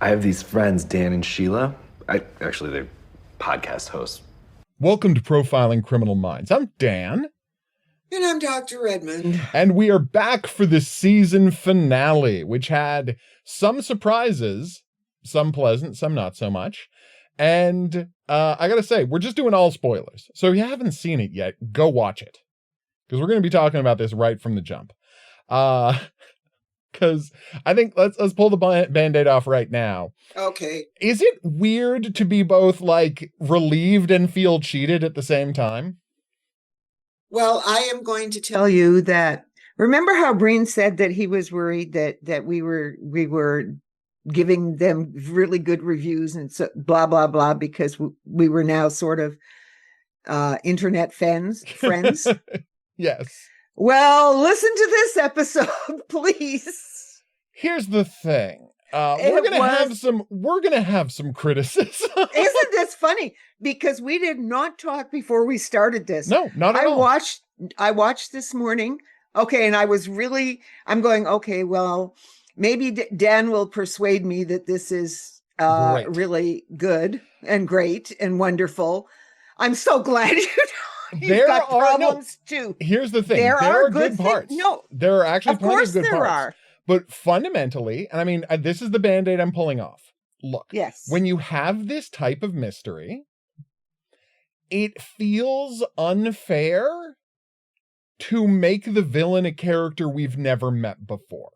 I have these friends, Dan and Sheila. They're podcast hosts. Welcome to Profiling Criminal Minds. I'm Dan. And I'm Dr. Redmond. And we are back for the season finale, which had some surprises, some pleasant, some not so much. And I gotta say, we're just doing all spoilers. So if you haven't seen it yet, go watch it. Because we're going to be talking about this right from the jump. Because I think let's pull the Band-Aid off right now. Okay. Is it weird to be both like relieved and feel cheated at the same time? Well, I am going to tell you that. Remember how Breen said that he was worried that we were giving them really good reviews and so blah blah blah because we were now sort of internet friends. Yes. Well, listen to this episode, please. Here's the thing. We're gonna have some criticism. Isn't this funny? Because we did not talk before we started this. No, not at all. I watched this morning. Okay, and I'm going, okay, well, maybe Dan will persuade me that this is really good and great and wonderful. I'm so glad you've got problems too. Here's the thing. There are good parts. No, there are actually plenty of good parts. Are. But fundamentally, and I mean, this is the Band-Aid I'm pulling off. Look, yes. When you have this type of mystery, it feels unfair to make the villain a character we've never met before.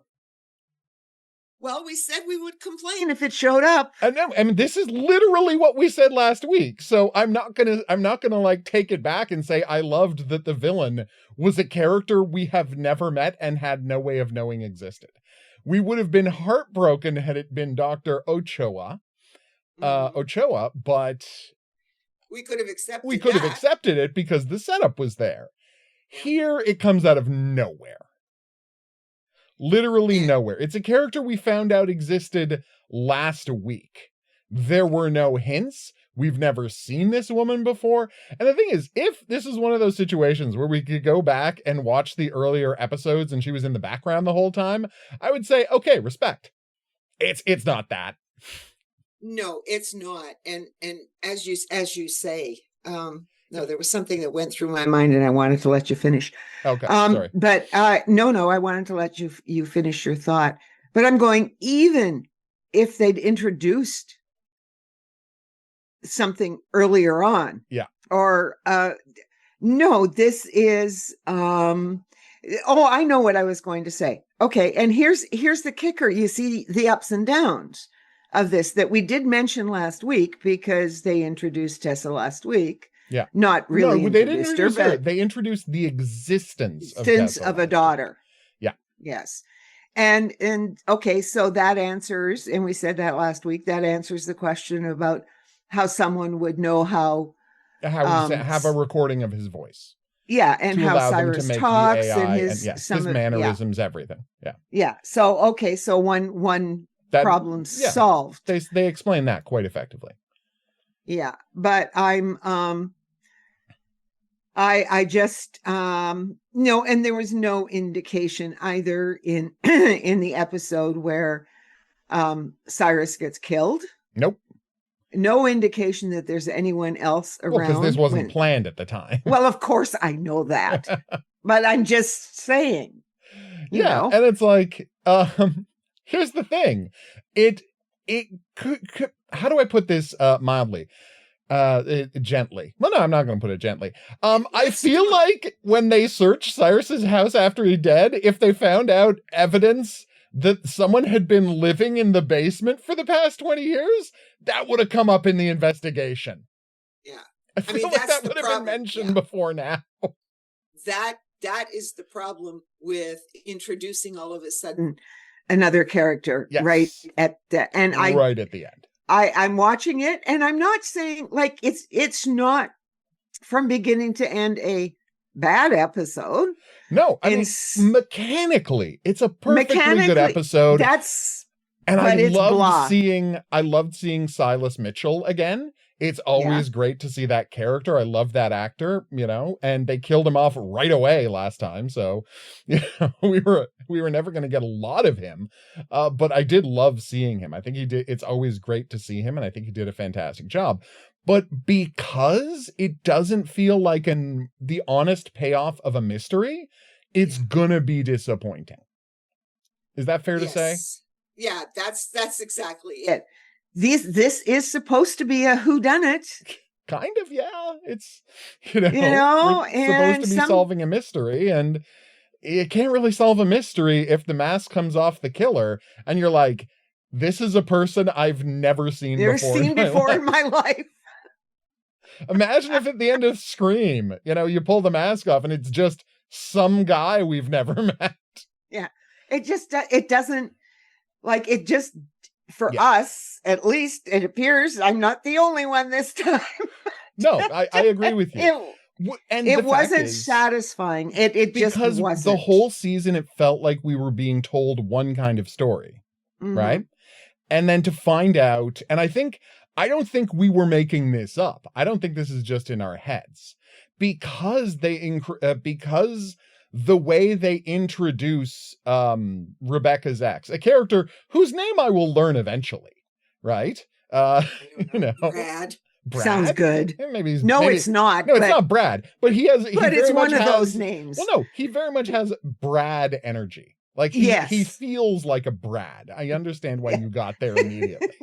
Well, we said we would complain if it showed up. I mean, this is literally what we said last week. So I'm not gonna like take it back and say I loved that the villain was a character we have never met and had no way of knowing existed. We would have been heartbroken had it been Dr. Ochoa, but we could have accepted. We could have accepted it because the setup was there. Here, it comes out of nowhere. Literally nowhere. It's a character we found out existed last week. There were no hints. We've never seen this woman before. And the thing is, if this is one of those situations where we could go back and watch the earlier episodes and she was in the background the whole time, I would say, okay, respect. It's not that. No, it's not. And as you say, no, there was something that went through my mind and I wanted to let you finish. Okay, sorry. But no, I wanted to let you finish your thought. But I'm going, even if they'd introduced something earlier on. Yeah. Or no, this is I know what I was going to say. Okay, and here's the kicker. You see the ups and downs of this that we did mention last week because they introduced Tessa last week. Yeah. Not really. No, they didn't introduce her. They introduced the existence of a daughter. Yeah. Yes. And okay, so that answers, and we said that last week, that answers the question about how someone would know how have a recording of his voice. Yeah, and how Cyrus talks and his mannerisms, everything. Yeah. Yeah. So okay, so one problem solved. They explain that quite effectively. Yeah, but I just no, and there was no indication either in in the episode where Cyrus gets killed. Nope. No indication that there's anyone else around. Well, because this wasn't planned at the time. Well, of course I know that, but I'm just saying. You know? And it's like, here's the thing. It could, how do I put this mildly? Gently. Well, no, I'm not going to put it gently. I feel like when they searched Cyrus's house after he dead, if they found out evidence that someone had been living in the basement for the past 20 years, that would have come up in the investigation. Yeah. I feel like that would have been mentioned before now. That is the problem with introducing all of a sudden another character right at the end. Right at the end. I'm watching it and I'm not saying like it's not from beginning to end a bad episode. No, I mean, mechanically, it's a perfectly good episode. That's And But it's blah. I loved seeing Silas Mitchell again. It's always great to see that character. I love that actor, and they killed him off right away last time. So, we were never going to get a lot of him. But I did love seeing him. I think he did. It's always great to see him. And I think he did a fantastic job. But because it doesn't feel like the honest payoff of a mystery, it's going to be disappointing. Is that fair to say? Yeah, that's exactly it. This is supposed to be a whodunit. Kind of, yeah. It's we're supposed to be solving a mystery, and you can't really solve a mystery if the mask comes off the killer, and you're like, this is a person I've never seen before in my life. Imagine if at the end of Scream, you pull the mask off and it's just some guy we've never met. Yeah. It doesn't, for us, at least, it appears I'm not the only one this time. No, I agree with you. It wasn't satisfying. It just wasn't. Because the whole season, it felt like we were being told one kind of story, right? And then to find out, and I don't think we were making this up. I don't think this is just in our heads. Because because the way they introduce Rebecca's ex, a character whose name I will learn eventually, right? Brad. Sounds good. Maybe it's not. No, it's not Brad. But it's one of those names. Well, no, he very much has Brad energy. Like he feels like a Brad. I understand why you got there immediately.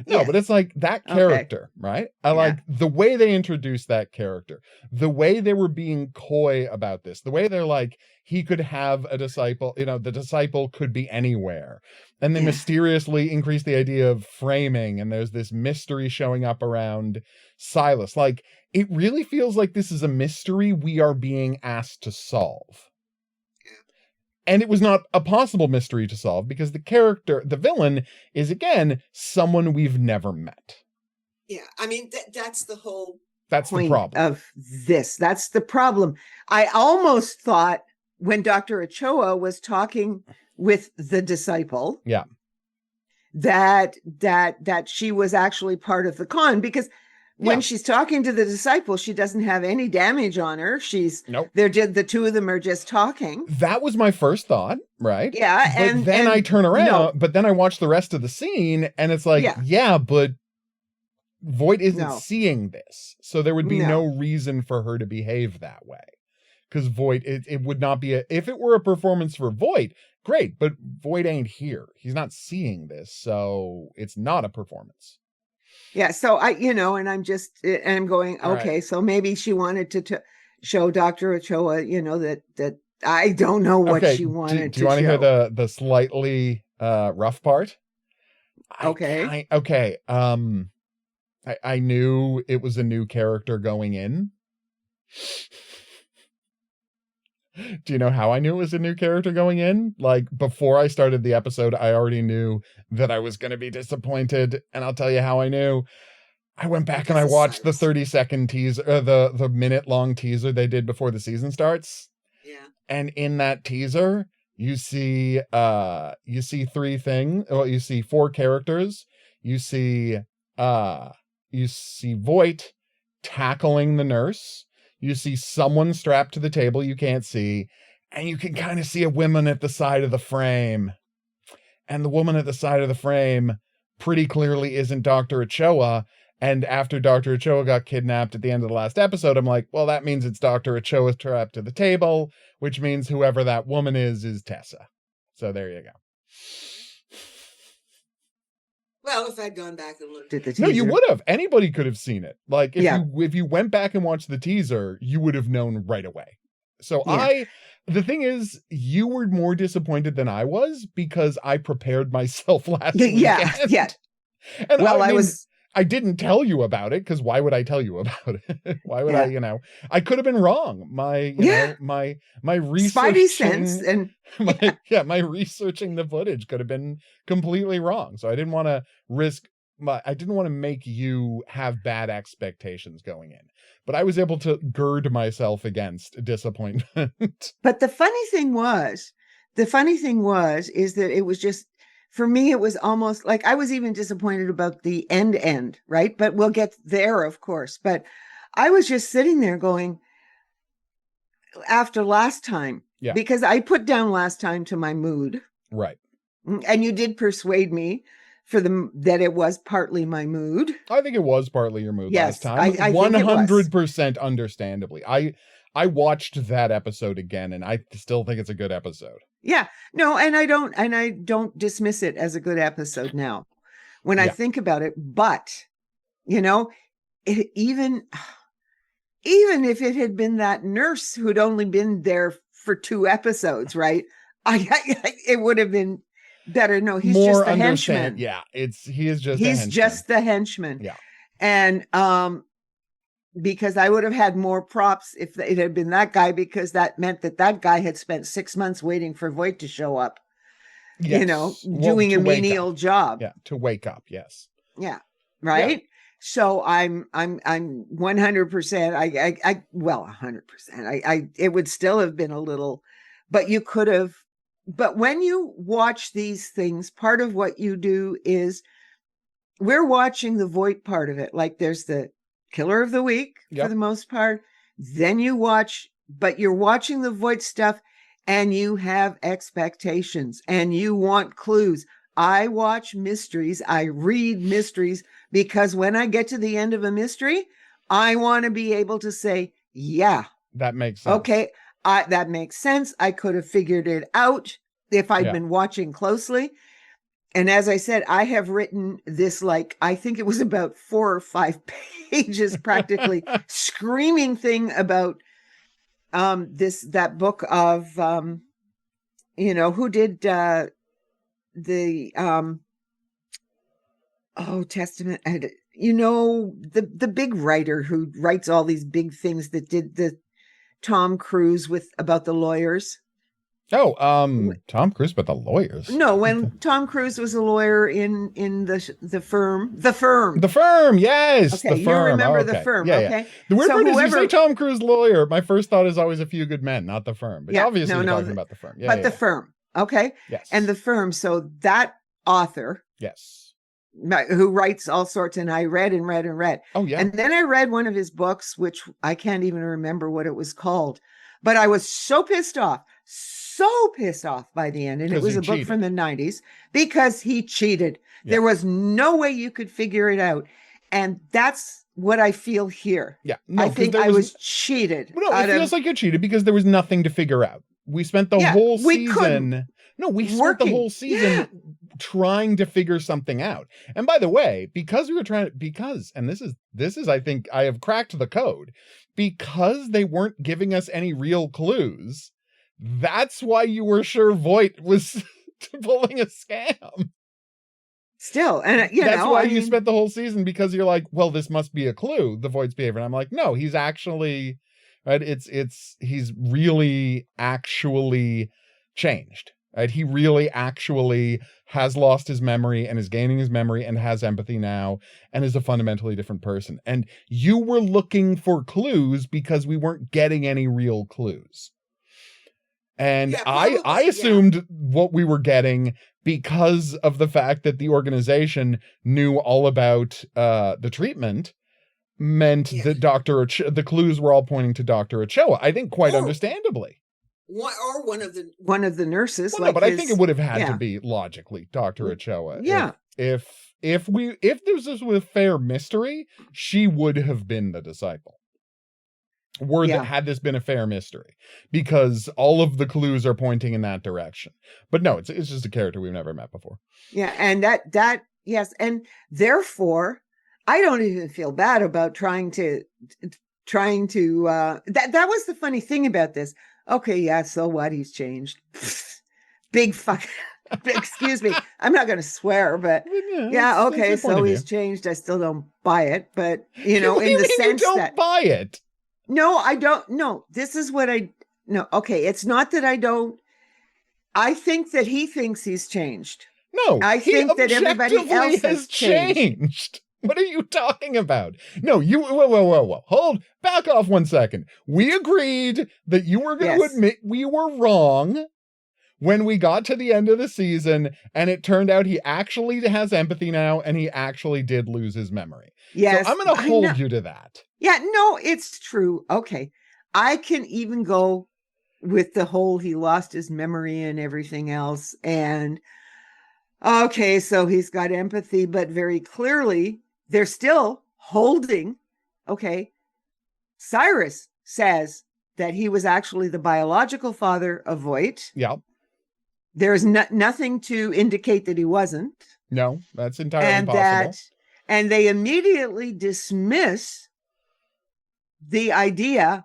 No, but it's like that character, right? I like the way they introduced that character, the way they were being coy about this, the way they're like, he could have a disciple, the disciple could be anywhere. And they mysteriously increase the idea of framing, and there's this mystery showing up around Silas. Like, it really feels like this is a mystery we are being asked to solve. And it was not a possible mystery to solve because the villain is, again, someone we've never met. Yeah, I mean, that's the whole That's the problem of this. That's the problem. I almost thought when Dr. Ochoa was talking with the disciple, that she was actually part of the con, because when she's talking to the disciple, she doesn't have any damage on her. The two of them are just talking. That was my first thought, right? Yeah. But then I turn around, but then I watch the rest of the scene and it's like, but Voight isn't seeing this. So there would be no reason for her to behave that way. Because Voight, it would not be if it were a performance for Voight, great, but Voight ain't here. He's not seeing this. So it's not a performance. Yeah, so I'm going, okay, right. So maybe she wanted to show Dr. Ochoa, that I don't know what she wanted to show. Do you want to hear the slightly rough part? Okay. I knew it was a new character going in. Do you know how I knew it was a new character going in? Like, before I started the episode, I already knew that I was going to be disappointed. And I'll tell you how I knew. I went back and I watched the 30-second teaser, the minute-long teaser they did before the season starts. Yeah. And in that teaser, you see three things. Well, you see four characters. You see Voight tackling the nurse. You see someone strapped to the table you can't see, and you can kind of see a woman at the side of the frame. And the woman at the side of the frame pretty clearly isn't Dr. Ochoa. And after Dr. Ochoa got kidnapped at the end of the last episode, I'm like, well, that means it's Dr. Ochoa strapped to the table, which means whoever that woman is Tessa. So there you go. Well, if I'd gone back and looked at the teaser. No, you would have. Anybody could have seen it. Like, if you went back and watched the teaser, you would have known right away. So the thing is, you were more disappointed than I was because I prepared myself last weekend. Yeah. And I didn't tell you about it because why would I tell you about it? Why would I could have been wrong. My researching, Spidey sense and my researching the footage could have been completely wrong. So I didn't want to make you have bad expectations going in. But I was able to gird myself against disappointment. But the funny thing was that it was just for me, it was almost like I was even disappointed about the end, right? But we'll get there, of course. But I was just sitting there going, after last time, because I put down last time to my mood. Right. And you did persuade me that it was partly my mood. I think it was partly your mood last time. I 100% understandably. I watched that episode again, and I still think it's a good episode. Yeah. No, and I don't dismiss it as a good episode now when I think about it. But, even if it had been that nurse who'd only been there for 2 episodes, right? It would have been better. No, he's just the henchman. Yeah, he's just the henchman. Yeah. And because I would have had more props if it had been that guy, because that meant that guy had spent 6 months waiting for Voight to show up. Yes. Doing a menial job. Yeah, to wake up. Yes. Yeah. Right. Yeah. So I'm 100%. 100%. It would still have been a little, but you could have. But when you watch these things, part of what you do is we're watching the Voight part of it. Like there's the killer of the week for the most part. Then you're watching the Voight stuff and you have expectations and you want clues. I watch mysteries. I read mysteries because when I get to the end of a mystery, I want to be able to say, yeah, that makes sense. Okay. That makes sense. I could have figured it out if I'd been watching closely. And as I said, I have written this, I think it was about 4 or 5 pages practically screaming thing about that book of, who did the Testament, the big writer who writes all these big things that did the Tom Cruise about the lawyers. Tom Cruise about the lawyers. No, when Tom Cruise was a lawyer in the firm. The Firm, yes. Okay, The Firm. You remember The Firm, yeah, okay. Yeah. The weird part is you say Tom Cruise lawyer. My first thought is always A Few Good Men, not The Firm. But obviously you're talking about The Firm. Yeah, The Firm, okay? Yes. And The Firm, so that author. Yes. Who writes all sorts, and I read and read and read. Oh, yeah. And then I read one of his books, which I can't even remember what it was called. But I was so pissed off by the end. And it was a book from the 90s because he cheated. Yeah. There was no way you could figure it out. And that's what I feel here. Yeah. No, I think I was cheated. No, it feels like you're cheated because there was nothing to figure out. We spent the whole season. We spent the whole season trying to figure something out. And by the way, because this is, I think I have cracked the code, because they weren't giving us any real clues. That's why you were sure Voight was pulling a scam. Still, and that's why you spent the whole season, because you're like, well, this must be a clue, the Voight's behavior. And I'm like, no, he's actually, right? He's really actually changed. Right? He really actually has lost his memory and is gaining his memory and has empathy now and is a fundamentally different person. And you were looking for clues because we weren't getting any real clues. And I assumed what we were getting, because of the fact that the organization knew all about the treatment, meant that the clues were all pointing to Dr. Ochoa. I think quite understandably. Or one of the nurses. Well, no, but I think it would have had to be logically Dr. Ochoa. Yeah. If this was with fair mystery, she would have been the disciple. Had this been a fair mystery, because all of the clues are pointing in that direction. But no, it's just a character we've never met before. Yeah, and that yes, and therefore I don't even feel bad about trying to that was the funny thing about this. Okay, yeah, so what? He's changed. Big fuck. Excuse me. I'm not going to swear, but okay, so he's changed. I still don't buy it, but in the sense you don't buy it. No, I don't. No, this is what no. Okay, it's not that I don't. I think that he thinks he's changed. No, I think that everybody else has changed. What are you talking about? No, whoa. Hold, back off 1 second. We agreed that you were going to admit we were wrong. when we got to the end of the season and it turned out he actually has empathy now and he actually did lose his memory. Yes. So I'm going to hold you to that. Yeah, no, it's true. Okay. I can even go with the whole he lost his memory and everything else. And okay, so he's got empathy, but very clearly they're still holding. Okay. Cyrus says that he was actually the biological father of Voight. Yeah. There's nothing to indicate that he wasn't. No, that's entirely possible. And they immediately dismiss the idea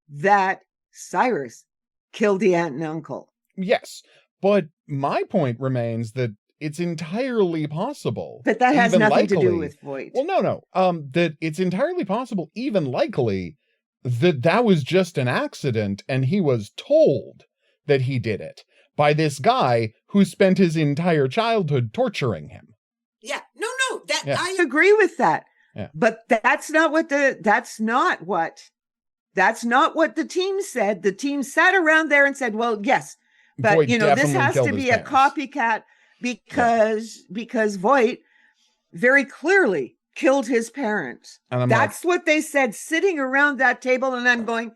that Cyrus killed the aunt and uncle. Yes, but my point remains that it's entirely possible. But that has nothing to do with Voight. Well, no. That it's entirely possible, even likely, that was just an accident and he was told that he did it by this guy who spent his entire childhood torturing him. Yeah, no, I agree with that. Yeah. But that's not what the team said. The team sat around there and said, well, yes, but Voight this has to be a copycat because Voight very clearly killed his parents. And that's what they said sitting around that table. And I'm going,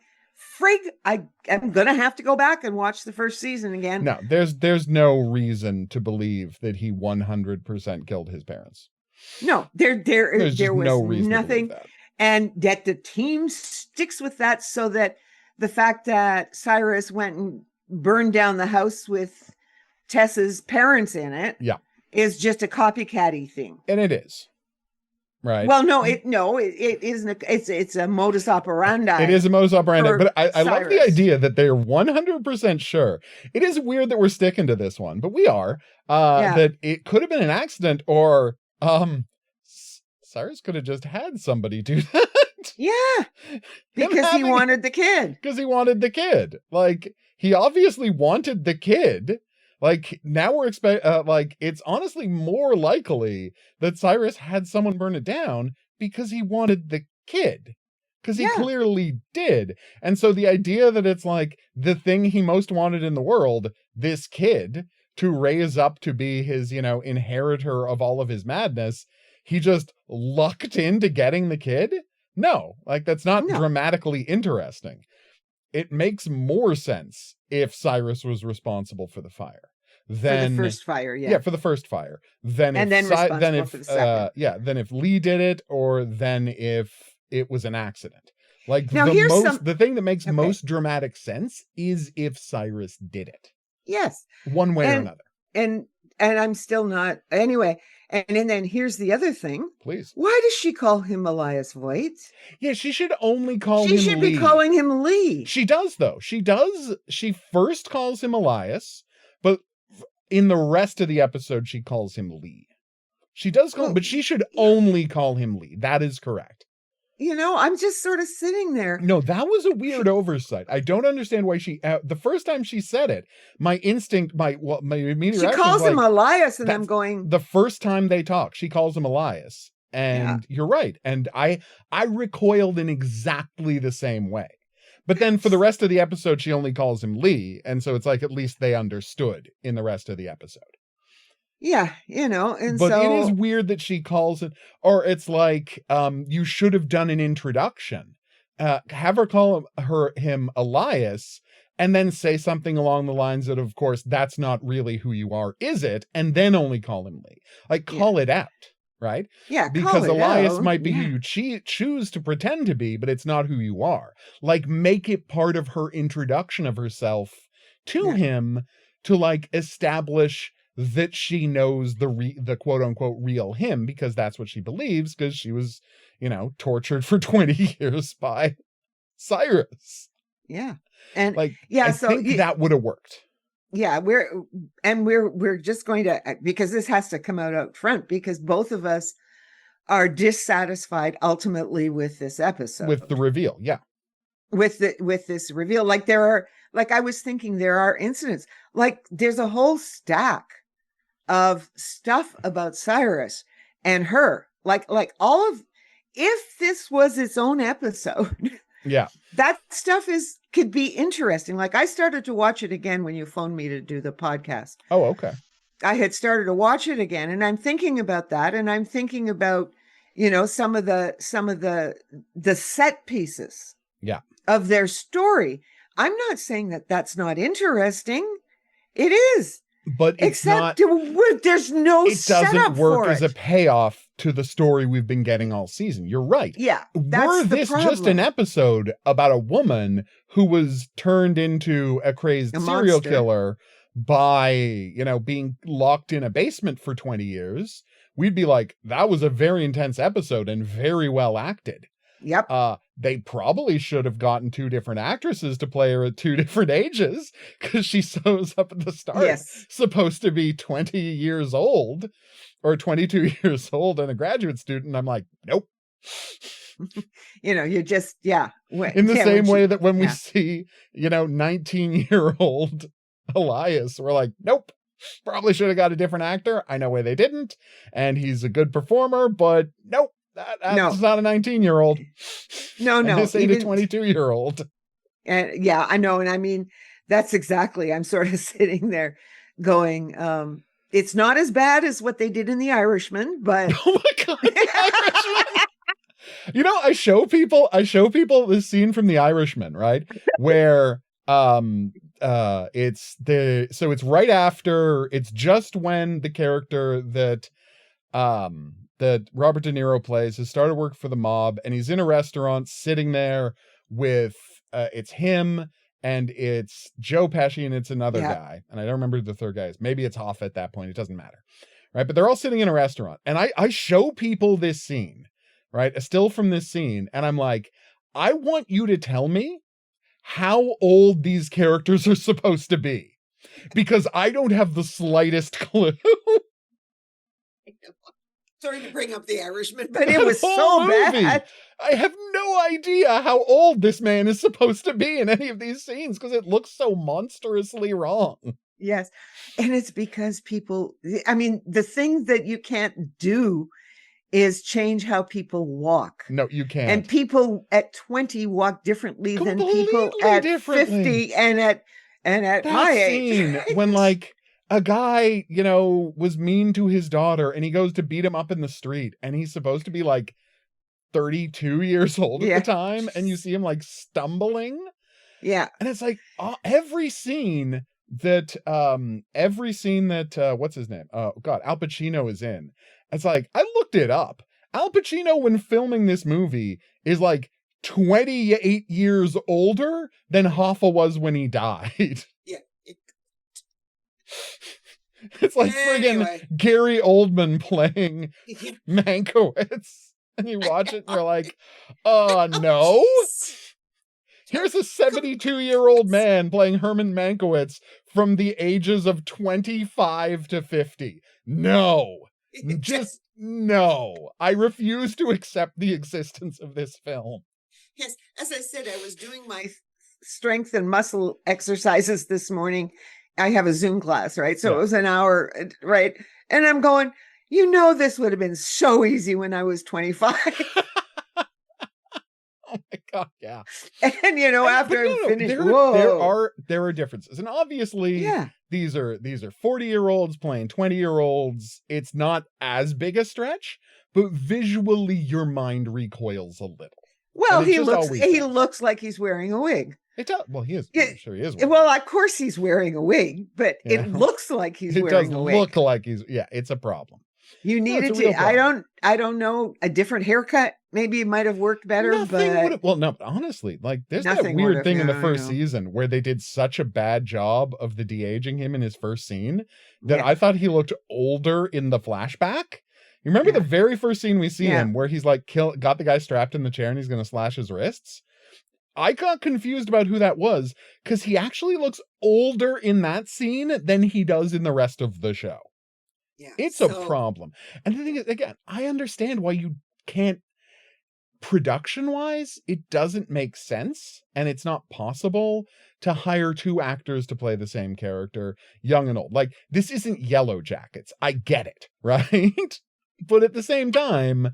frig, I am going to have to go back and watch the first season again. No, there's no reason to believe that he 100% killed his parents. No, there was no reason nothing. To believe that. And that the team sticks with that, so that the fact that Cyrus went and burned down the house with Tessa's parents in it is just a copycat-y thing. And it is. Right. Well, it isn't. It's a modus operandi. It is a modus operandi, but I love the idea that they're 100% sure. It is weird that we're sticking to this one, but we are. That it could have been an accident, or Cyrus could have just had somebody do that. Yeah, because he wanted the kid. Because he wanted the kid. Like, he obviously wanted the kid. Like, now we're it's honestly more likely that Cyrus had someone burn it down because he wanted the kid. Because he clearly did. And so the idea that it's like the thing he most wanted in the world, this kid, to raise up to be his, inheritor of all of his madness, he just lucked into getting the kid? No, that's not dramatically interesting. It makes more sense if Cyrus was responsible for the fire. For the first fire, yeah. Yeah, for the first fire. Then if Lee did it, or then if it was an accident. The thing that makes most dramatic sense is if Cyrus did it. Yes. One way or another. And I'm still not anyway. And then here's the other thing. Please. Why does she call him Elias Voight? Yeah, she should only call him Lee. She should be calling him Lee. She does, though. She does. She first calls him Elias, but in the rest of the episode, she calls him Lee. She does call him, but she should only call him Lee. That is correct. I'm just sort of sitting there. No, that was a weird oversight. I don't understand why the first time she said it, my immediate she calls him Elias, and I'm going. The first time they talk, she calls him Elias, and you're right. And I recoiled in exactly the same way. But then for the rest of the episode, she only calls him Lee, and so it's like at least they understood in the rest of the episode. Yeah, but it is weird that she calls it, or it's like, you should have done an introduction. Have her call him Elias, and then say something along the lines that, of course, that's not really who you are, is it? And then only call him Lee. Call it out, right? Yeah, because Elias might be who you choose to pretend to be, but it's not who you are. Make it part of her introduction of herself to him to establish that she knows the quote unquote real him, because that's what she believes, because she was, tortured for 20 years by Cyrus. Yeah. And I think that would have worked. Yeah, we're just going to, because this has to come out front, because both of us are dissatisfied ultimately with this episode. With the reveal, yeah. With this reveal. I was thinking there are incidents, there's a whole stack of stuff about Cyrus and her, all of, if this was its own episode, Yeah. That stuff could be interesting. Like I started to watch it again when you phoned me to do the podcast. Oh, okay. I had started to watch it again, and I'm thinking about that, and I'm thinking about, some of the set pieces of their story. I'm not saying that that's not interesting. It is. But it's Except not, there's no it doesn't setup work for as it. a payoff to the story we've been getting all season. You're right. Yeah, that's Were the this problem. just an episode about a woman who was turned into a crazed serial killer by, being locked in a basement for 20 years, we'd be like, that was a very intense episode and very well acted. Yep. They probably should have gotten 2 different actresses to play her at 2 different ages, because she shows up at the start supposed to be 20 years old or 22 years old and a graduate student. I'm like, nope. You just, in the same way that when we see, 19-year-old Elias, we're like, nope, probably should have got a different actor. I know why they didn't. And he's a good performer, but nope. That's not a 19-year-old. No. This ain't a 22-year-old. And I know. And I mean, that's exactly, I'm sort of sitting there going, it's not as bad as what they did in The Irishman, but oh my God, The Irishman. I show people this scene from The Irishman, right? Where it's right after, it's just when the character that Robert De Niro plays has started work for the mob, and he's in a restaurant sitting there with it's him and it's Joe Pesci and it's another guy, and I don't remember who the third guy is. Maybe it's Hoffa at that point. It doesn't matter, right? But they're all sitting in a restaurant, and I show people this scene, right? A still from this scene, and I'm like, I want you to tell me how old these characters are supposed to be, because I don't have the slightest clue. Sorry to bring up The Irishman, but it was so bad. I have no idea how old this man is supposed to be in any of these scenes, because it looks so monstrously wrong. Yes. And it's because the thing that you can't do is change how people walk. No, you can't. And people at 20 walk differently than people at 50 and at that my scene, age. when a guy, was mean to his daughter and he goes to beat him up in the street, and he's supposed to be 32 years old at the time, and you see him stumbling. Yeah. And it's every scene that what's his name? Oh God, Al Pacino is in. It's I looked it up. Al Pacino, when filming this movie, is 28 years older than Hoffa was when he died. Yeah. It's friggin' Gary Oldman playing Mankiewicz. And you watch it and you're like, no. Here's a 72-year-old man playing Herman Mankiewicz from the ages of 25 to 50. No. Just no. I refuse to accept the existence of this film. Yes, as I said, I was doing my strength and muscle exercises this morning. I have a Zoom class, right? So it was an hour, right? And I'm going, this would have been so easy when I was 25. Oh my God, yeah. And after I finished, there are differences. And obviously these are 40-year-olds playing 20-year-olds. It's not as big a stretch, but visually your mind recoils a little. Well, he looks like he's wearing a wig. It does. Well, he is. I'm sure he is. Well, of course he's wearing a wig, but it looks like he's wearing a wig. It does look like he's. Yeah, it's a problem. You needed to. I don't know. A different haircut. Maybe it might have worked better. But honestly, there's that weird thing in the first season where they did such a bad job of the de-aging him in his first scene that I thought he looked older in the flashback. You remember the very first scene we see him where he's got the guy strapped in the chair and he's going to slash his wrists? I got confused about who that was, because he actually looks older in that scene than he does in the rest of the show. Yeah, it's a problem. And the thing is, again, I understand why you can't, production-wise, it doesn't make sense, and it's not possible to hire 2 actors to play the same character, young and old. This isn't Yellow Jackets. I get it, right? But at the same time,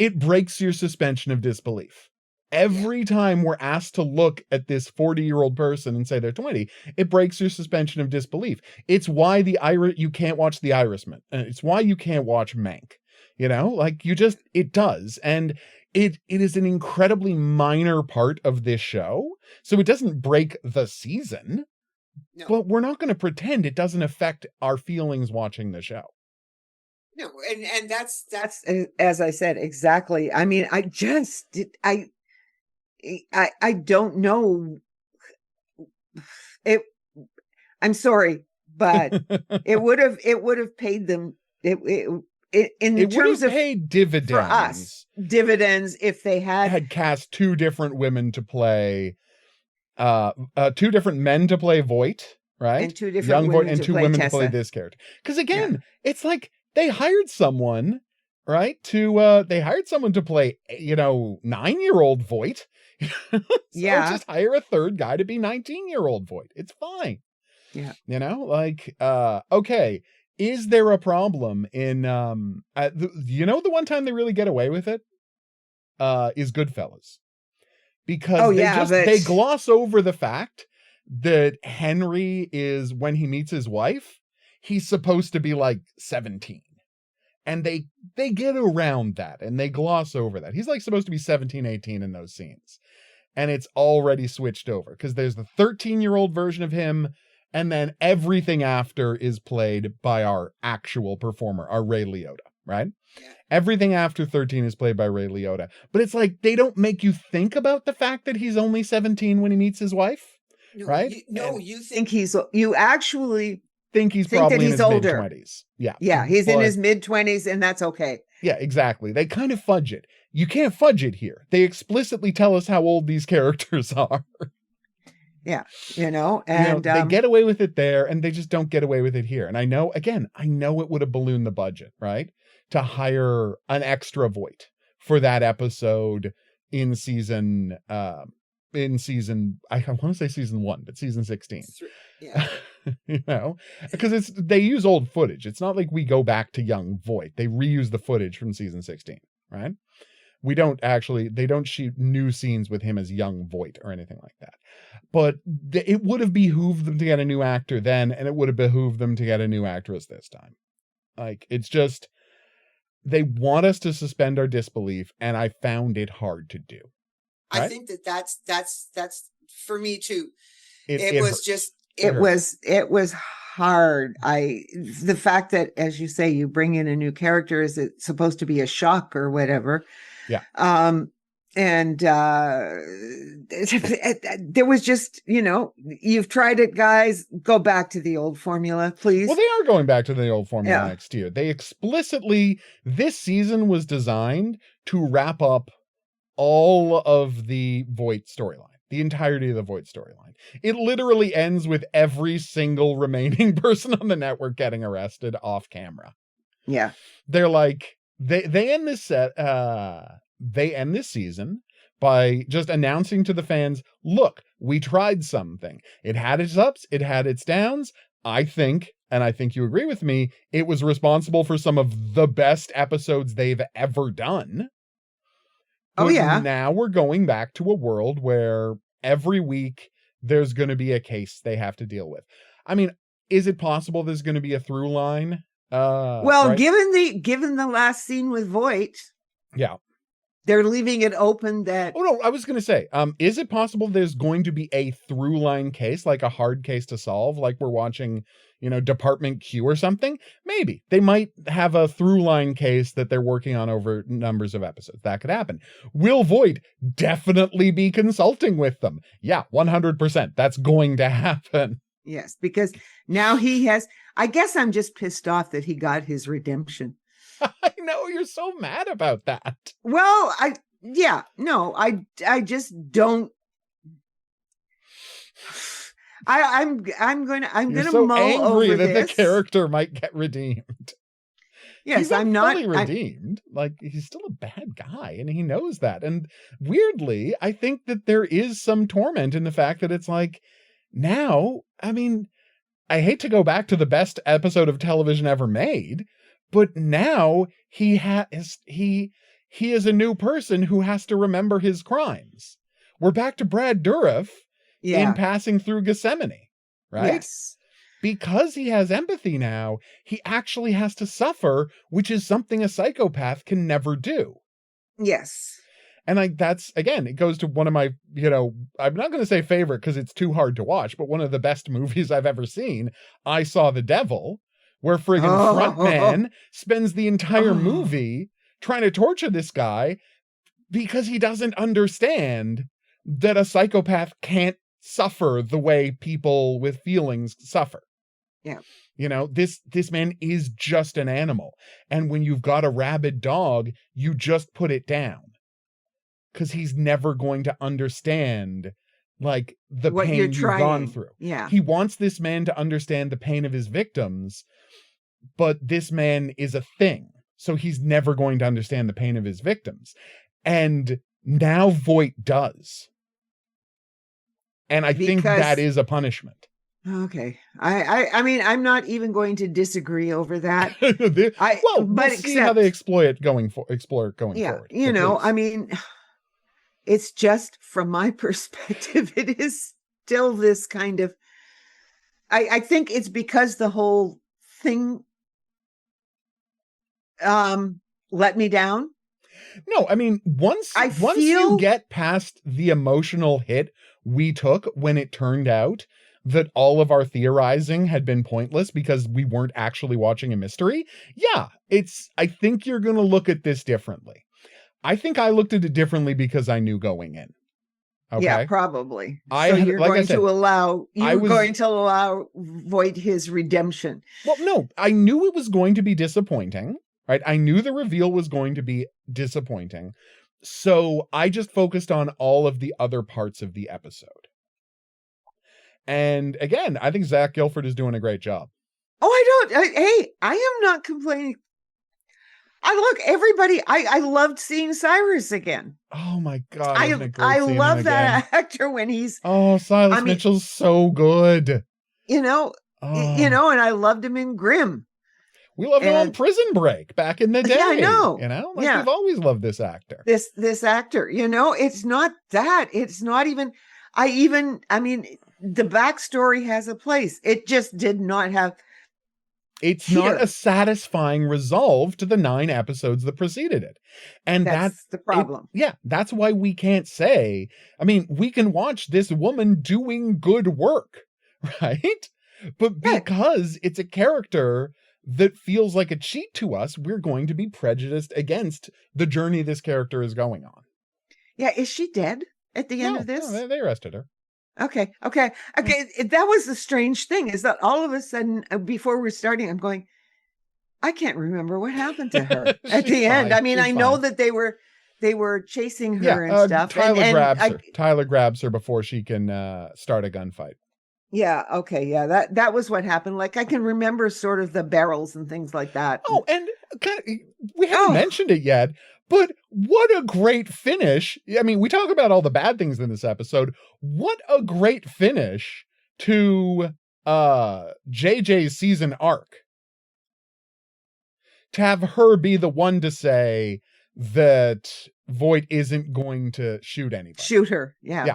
it breaks your suspension of disbelief. Every time we're asked to look at this 40-year-old person and say they're 20, it breaks your suspension of disbelief. It's why you can't watch The Irishman. It's why you can't watch Mank. Like it does. And it is an incredibly minor part of this show. So it doesn't break the season, but we're not going to pretend it doesn't affect our feelings watching the show. No, and that's as I said, exactly. I mean, I don't know. I'm sorry, but it would have paid them. In terms of paid dividends for us, dividends if they had cast two different women to play, two different men to play Voight, right? And two different young women Voight and to two play women Tessa. to play this character. Because again, it's like they hired someone, right? They hired someone to play, 9-year-old Voight. So just hire a third guy to be 19-year-old Voight. It's fine. Yeah. Okay. Is there a problem in the one time they really get away with it is Goodfellas. Because they gloss over the fact that Henry is, when he meets his wife, he's supposed to be like 17. And they get around that and they gloss over that. He's like supposed to be 17, 18 in those scenes. And it's already switched over because there's the 13-year-old version of him. And then everything after is played by our actual performer, our Ray Liotta, right? Yeah. Everything after 13 is played by Ray Liotta. But it's like they don't make you think about the fact that he's only 17 when he meets his wife, right? You actually think he's probably in his older. mid-20s. Yeah. Yeah, he's in his mid-20s and that's okay. Yeah, exactly. They kind of fudge it. You can't fudge it here. They explicitly tell us how old these characters are. Yeah, and they get away with it there and they just don't get away with it here. And I know it would have ballooned the budget, right? To hire an extra Voight for that episode in season, I want to say season 1, but season 16. Yeah. Because they use old footage. It's not like we go back to young Voight. They reuse the footage from season 16, right? They don't shoot new scenes with him as young Voight or anything like that. But it would have behooved them to get a new actor then, and it would have behooved them to get a new actress this time. Like, it's just, they want us to suspend our disbelief, and I found it hard to do. Right? I think that's for me too. It was hard. The fact that, as you say, you bring in a new character, is it supposed to be a shock or whatever? Yeah. And there was just, you've tried it, guys. Go back to the old formula, please. Well, they are going back to the old formula next year. They explicitly, this season was designed to wrap up all of the Voight storyline. The entirety of the Voight storyline. It literally ends with every single remaining person on the network getting arrested off camera. Yeah. They're like, they end this they end this season by just announcing to the fans, look, we tried something. It had its ups, it had its downs. I think you agree with me, it was responsible for some of the best episodes they've ever done. But now we're going back to a world where every week there's going to be a case they have to deal with. I mean, is it possible there's going to be a through line? Right? given the last scene with Voight, they're leaving it open that. Oh no, I was going to say, is it possible there's going to be a through line case, like a hard case to solve, like we're watching, Department Q or something? Maybe they might have a through line case that they're working on over numbers of episodes. That could happen. Will Voight definitely be consulting with them? Yeah, 100%. That's going to happen. Yes, because now he has. I guess I'm just pissed off that he got his redemption. I know, you're so mad about that. Well, I just don't. I'm gonna so mull angry over that this. The character might get redeemed. Yes, I'm not fully redeemed. Like, he's still a bad guy, and he knows that. And weirdly, I think that there is some torment in the fact that it's like, now, I mean, I hate to go back to the best episode of television ever made, but now he he is a new person who has to remember his crimes. We're back to Brad Dourif in Passing Through Gethsemane, right? Yes. Because he has empathy now, he actually has to suffer, which is something a psychopath can never do. Yes. And that's, again, it goes to one of my, I'm not going to say favorite because it's too hard to watch, but one of the best movies I've ever seen, I Saw the Devil, where friggin' Frontman spends the entire movie trying to torture this guy because he doesn't understand that a psychopath can't suffer the way people with feelings suffer. Yeah. This man is just an animal. And when you've got a rabid dog, you just put it down. Because he's never going to understand, like, the what pain you're you've trying. gone through. Yeah. He wants this man to understand the pain of his victims, but this man is a thing. So he's never going to understand the pain of his victims. And now Voight does. And I think that is a punishment. Okay. I mean, I'm not even going to disagree over that. We'll see how they explore it going forward. I mean, it's just from my perspective, it is still this kind of, I think it's because the whole thing let me down. No, I mean, once you get past the emotional hit we took when it turned out that all of our theorizing had been pointless because we weren't actually watching a mystery. Yeah, I think you're going to look at this differently. I think I looked at it differently because I knew going in. Okay? Yeah, probably. You're going to allow Voight his redemption. Well, no, I knew it was going to be disappointing, right? I knew the reveal was going to be disappointing. So I just focused on all of the other parts of the episode. And again, I think Zach Gilford is doing a great job. Oh, I am not complaining. I loved seeing Cyrus again. Oh my God. I love that actor when he's. Oh, Silas Mitchell's so good. And I loved him in Grimm. We loved him on Prison Break back in the day. Yeah, I know. We've always loved this actor. This actor, it's not that. It's not even, I mean, the backstory has a place. It just did not have. It's not a satisfying resolve to the 9 episodes that preceded it. And that's the problem. That's why we can't say, I mean, we can watch this woman doing good work, right? But because it's a character that feels like a cheat to us, we're going to be prejudiced against the journey this character is going on. Yeah, is she dead at the end of this? No, they arrested her. Okay. That was the strange thing, is that all of a sudden, before we're starting, I'm going, I can't remember what happened to her at the end. I mean, I know that they were chasing her and stuff. Tyler grabs her before she can start a gunfight. Yeah. Okay. Yeah. That was what happened. Like, I can remember sort of the barrels and things like that. Oh, and we haven't mentioned it yet, but what a great finish. I mean, we talk about all the bad things in this episode. What a great finish to JJ's season arc. To have her be the one to say that Voight isn't going to shoot anybody. Shoot her. Yeah.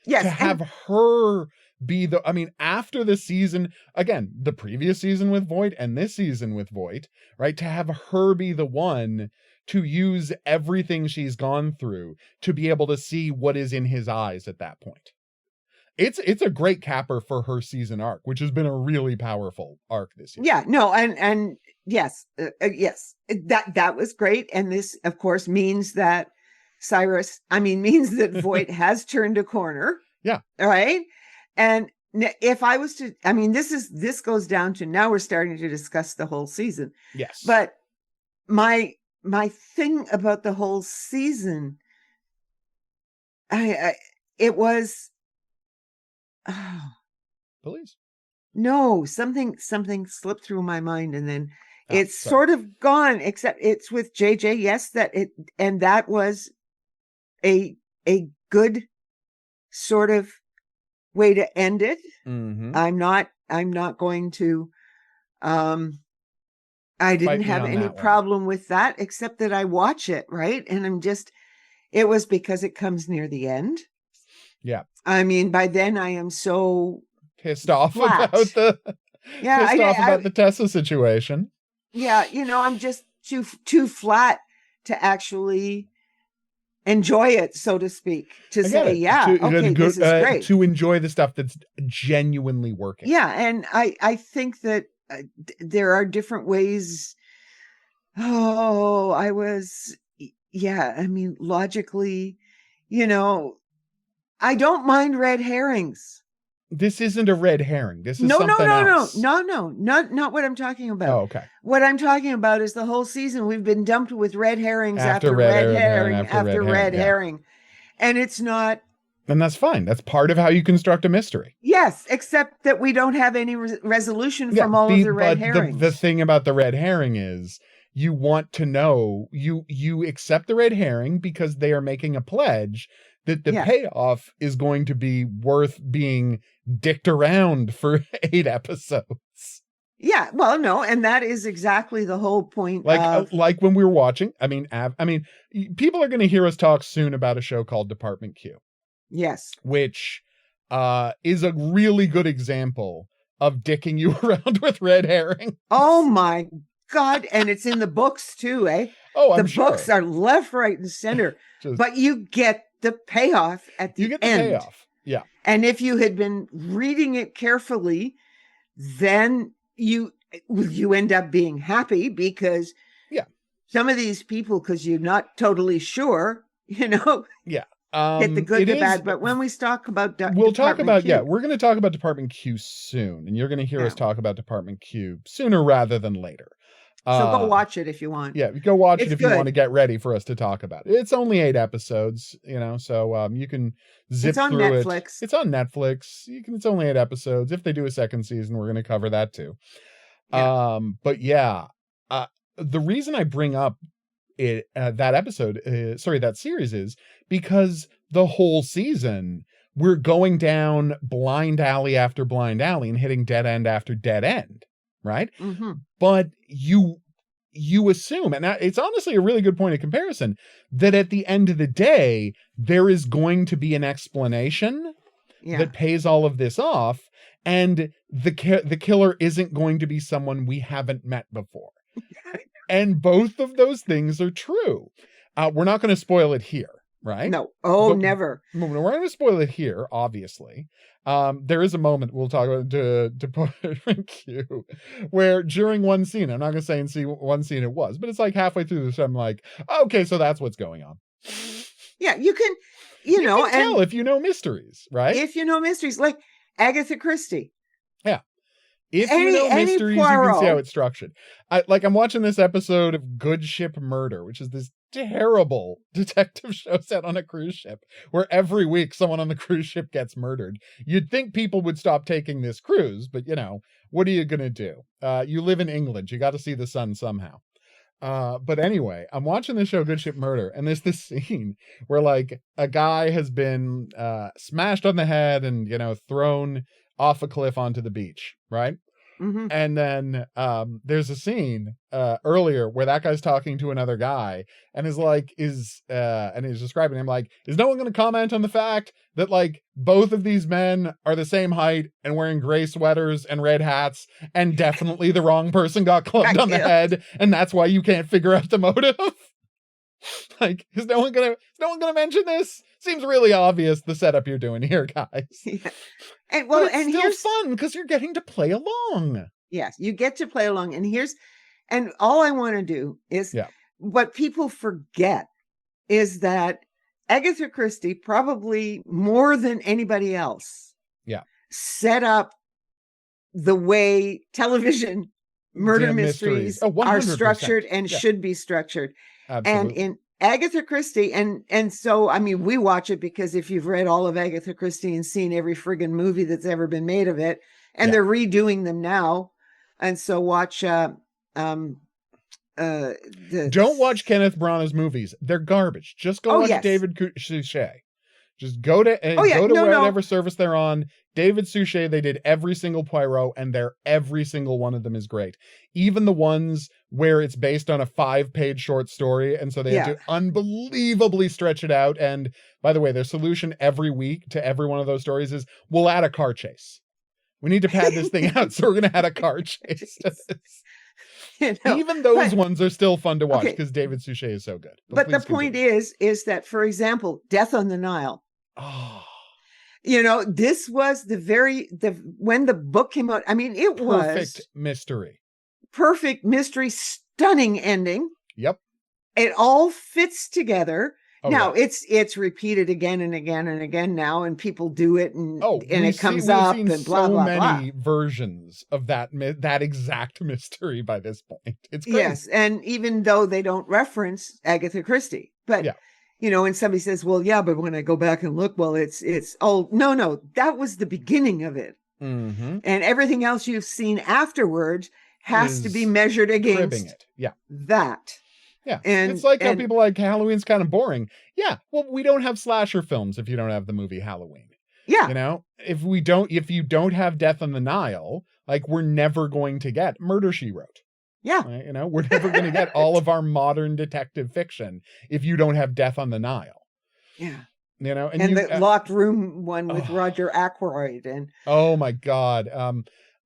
Yes. To have her be after the season, again, the previous season with Voight and this season with Voight, right? To have her be the one to use everything she's gone through to be able to see what is in his eyes at that point. It's a great capper for her season arc, which has been a really powerful arc this year. Yeah, no, and yes, that was great. And this, of course, means that Voight has turned a corner. Yeah. Right. And if I was to, this goes down to, now we're starting to discuss the whole season. Yes. But my thing about the whole season, it was, Please. No, something slipped through my mind, and then it's sort of gone, except it's with JJ. Yes, that was a good sort of way to end it. Mm-hmm. I'm not going to I didn't Fight me have on any that one. problem with that, except that I watch it, right? And it was because it comes near the end. Yeah. I mean, by then I am so Pissed off flat. about the Yeah, pissed off about the Tessa situation. Yeah, I'm just too flat to actually enjoy it, so to speak. To say, this is great. To enjoy the stuff that's genuinely working. Yeah, and I think that there are different ways. Oh, I mean, logically, I don't mind red herrings. This isn't a red herring. This is No, something else. No, not what I'm talking about. Oh, okay. What I'm talking about is the whole season we've been dumped with red herrings after red herring after red herring. And it's not. And that's fine. That's part of how you construct a mystery. Yes, except that we don't have any resolution from all of the red herrings. The thing about the red herring is you want to know, you accept the red herring because they are making a pledge that the payoff is going to be worth being dicked around for 8 episodes. Yeah, well, no, and that is exactly the whole point. Like when we were watching, I mean, people are going to hear us talk soon about a show called Department Q. Yes. Which is a really good example of dicking you around with red herring. Oh my God. And it's in the books too, eh? Oh, I'm the sure. books are left, right, and center. But you get the payoff at the end. You get the payoff. Yeah. And if you had been reading it carefully, then you end up being happy because some of these people, because you're not totally sure, get the good, the bad. But when we talk about we're going to talk about Department Q soon, and you're going to hear us talk about Department Q sooner rather than later. So go watch it if you want. Yeah, go watch it if you want to get ready for us to talk about it. It's only 8 episodes, so you can zip through Netflix. It's on Netflix. It's only 8 episodes. If they do a second season, we're going to cover that too. Yeah. The reason I bring up that series is because the whole season we're going down blind alley after blind alley and hitting dead end after dead end, right? Mm-hmm. But you assume, and it's honestly a really good point of comparison, that at the end of the day there is going to be an explanation that pays all of this off, and the killer isn't going to be someone we haven't met before. And both of those things are true. We're not going to spoil it here, right? No. Oh, never. We're going to spoil it here, obviously. There is a moment we'll talk about Department Q where during one scene, I'm not going to say in one scene it was, but it's like halfway through this, I'm like, okay, so that's what's going on. Yeah, you can, you can tell if you know mysteries, right? If you know mysteries, like Agatha Christie. Yeah. If you know mysteries, you can see how it's structured. I'm watching this episode of Good Ship Murder, which is this terrible detective show set on a cruise ship where every week someone on the cruise ship gets murdered. You'd think people would stop taking this cruise, but what are you going to do? You live in England. You got to see the sun somehow. But anyway, I'm watching the show Good Ship Murder, and there's this scene where like a guy has been smashed on the head and thrown off a cliff onto the beach, right? Mm-hmm. And then there's a scene earlier where that guy's talking to another guy and and he's describing him like, is no one going to comment on the fact that like both of these men are the same height and wearing gray sweaters and red hats, and definitely the wrong person got clubbed on the head, and that's why you can't figure out the motive? Like, is no one gonna mention this? Seems really obvious, the setup you're doing here, guys. Yeah. And well, but it's still fun because you're getting to play along. Yes, you get to play along. And all I want to do is what people forget is that Agatha Christie, probably more than anybody else, set up the way television murder mysteries are structured and should be structured. Absolutely. And in Agatha Christie, and so, I mean, we watch it because if you've read all of Agatha Christie and seen every friggin' movie that's ever been made of it, and they're redoing them now. And so watch, don't watch Kenneth Branagh's movies. They're garbage. Just go watch David Suchet. Just go to Oh, yeah. go to No, no. whatever service they're on. David Suchet, they did every single Poirot, and every single one of them is great. Even the ones where it's based on a 5-page short story, and so they have to unbelievably stretch it out. And by the way, their solution every week to every one of those stories is, we'll add a car chase. We need to pad this thing out, so we're going to add a car chase to this. You know, Even those ones are still fun to watch Okay. because David Suchet is so good. but the please point continue. is that, for example, Death on the Nile. Oh, You know, this was when the book came out. I mean, it perfect was mystery. perfect mystery, stunning ending. Yep. It all fits together. Oh, now yeah. it's repeated again and again and again now, and people do it, and it comes we've up seen and blah so blah many blah. versions of that exact mystery by this point. It's crazy. Yes, and even though they don't reference Agatha Christie, but Yeah. you know, when somebody says, "Well, yeah," but when I go back and look, well, it's no, that was the beginning of it, Mm-hmm. and everything else you've seen afterwards has to be Is measured Cribbing against it. Yeah. that. Yeah. And it's like how people like Halloween's kind of boring. Yeah. Well, we don't have slasher films if you don't have the movie Halloween. Yeah. You know, if you don't have Death on the Nile, like, we're never going to get Murder, She Wrote. Yeah. Right? You know, we're never going to get all of our modern detective fiction if you don't have Death on the Nile. Yeah. You know, And the locked room one with Roger Ackroyd and oh my God.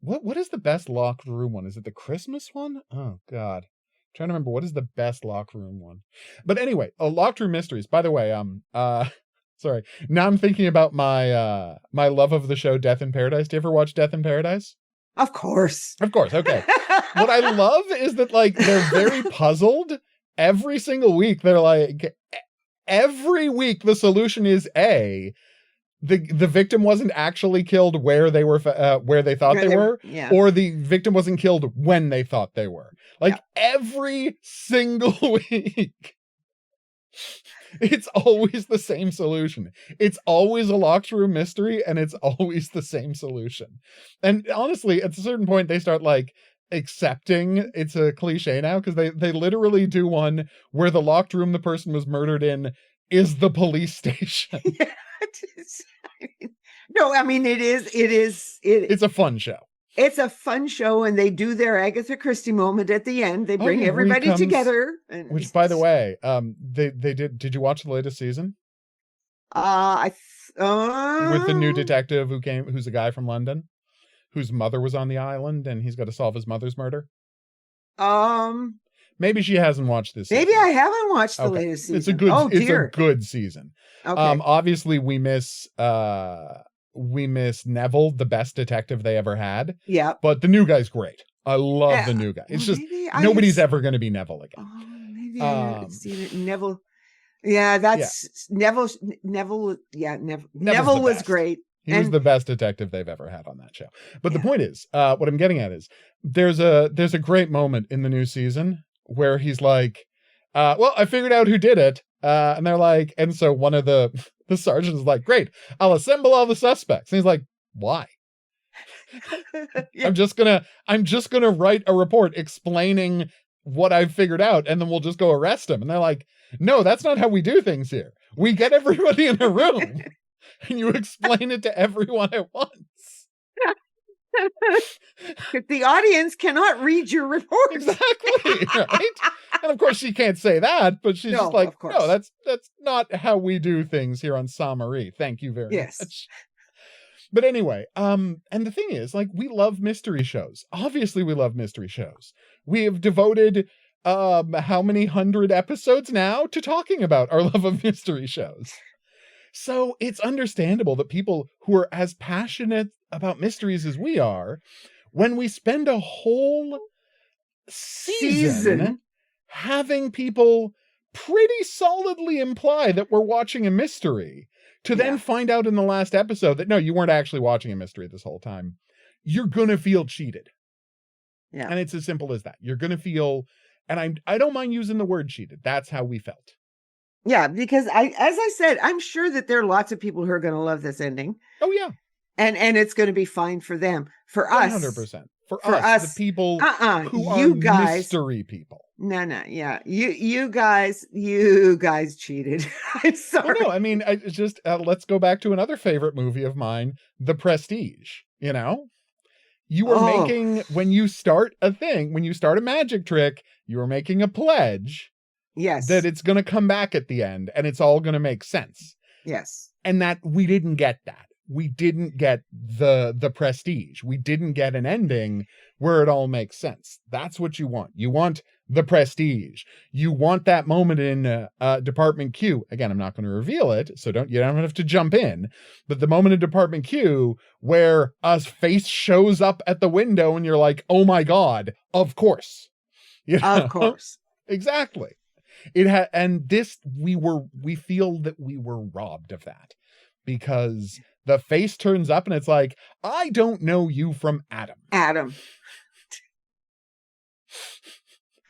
What is the best locked room one? Is it the Christmas one? Oh God. I'm trying to remember what is the best locked room one. But anyway, locked room mysteries. By the way, sorry. Now I'm thinking about my my love of the show Death in Paradise. Do you ever watch Death in Paradise? of course. Of course. Okay. What I love is that, like, they're very puzzled every single week. They're like, every week the solution is the victim wasn't actually killed where they were where they thought they were, Yeah. or the victim wasn't killed when they thought they were. Like, every single week. It's always the same solution. It's always a locked room mystery, and it's always the same solution. And honestly, at a certain point, they start, like, accepting it's a cliche now, because they literally do one where the locked room the person was murdered in is the police station. Yeah, It's a fun show. It's a fun show, and they do their Agatha Christie moment at the end. They bring yeah, everybody together. And Which, by the way, they did you watch the latest season? with With the new detective who's a guy from London, whose mother was on the island, and he's got to solve his mother's murder. Maybe she hasn't watched this season. maybe I haven't watched the Okay. latest season. It's a good it's a good season. Okay. Obviously we miss Neville, the best detective they ever had, yeah. but the new guy's great. I love the new guy. It's Well, just maybe I nobody's had- ever going to be Neville again. Oh, maybe I haven't Um, seen it. Neville. Yeah, that's Neville. Yeah, Neville the was best. great. He was And- the best detective they've ever had on that show. But the Yeah. point is, what I'm getting at is there's a great moment in the new season where he's like, well, I figured out who did it. And they're like, and so one of the sergeants is like, great, I'll assemble all the suspects. And he's like, why? Yeah. I'm just gonna write a report explaining what I've figured out, and then we'll just go arrest him. And they're like, no, that's not how we do things here. We get everybody in a room and you explain it to everyone at once. The audience cannot read your report. Exactly. Right? And of course she can't say that, but she's No, just like, of course. no, that's not how we do things here on Saint-Marie. Thank you very Yes. much. But anyway, and the thing is, like, we love mystery shows. Obviously we love mystery shows. We have devoted how many 100 episodes now to talking about our love of mystery shows. So it's understandable that people who are as passionate about mysteries as we are, when we spend a whole season having people pretty solidly imply that we're watching a mystery, to then find out in the last episode that, no, you weren't actually watching a mystery this whole time, you're going to feel cheated. Yeah. And it's as simple as that. You're going to feel, and I don't mind using the word cheated. That's how we felt. Yeah, because as I said, I'm sure that there are lots of people who are going to love this ending. Oh, yeah. And it's going to be fine for them. For us, 100%. For For us, us, the people who you are guys, mystery people. No. Yeah. You guys cheated. I'm sorry. Well, no, I mean, I just let's go back to another favorite movie of mine, The Prestige. You know, you are Oh. making, when you start a thing, when you start a magic trick, you are making a pledge Yes. that it's going to come back at the end and it's all going to make sense. Yes. And that we didn't get that. We didn't get the Prestige. We didn't get an ending where it all makes sense. That's what you want. You want the Prestige. You want that moment in Department Q. Again, I'm not going to reveal it, so you don't have to jump in. But the moment in Department Q where a face shows up at the window and you're like, "Oh my God, of course." You know? Of course. Exactly. And this, we feel that we were robbed of that, because the face turns up and it's like, "I don't know you from Adam."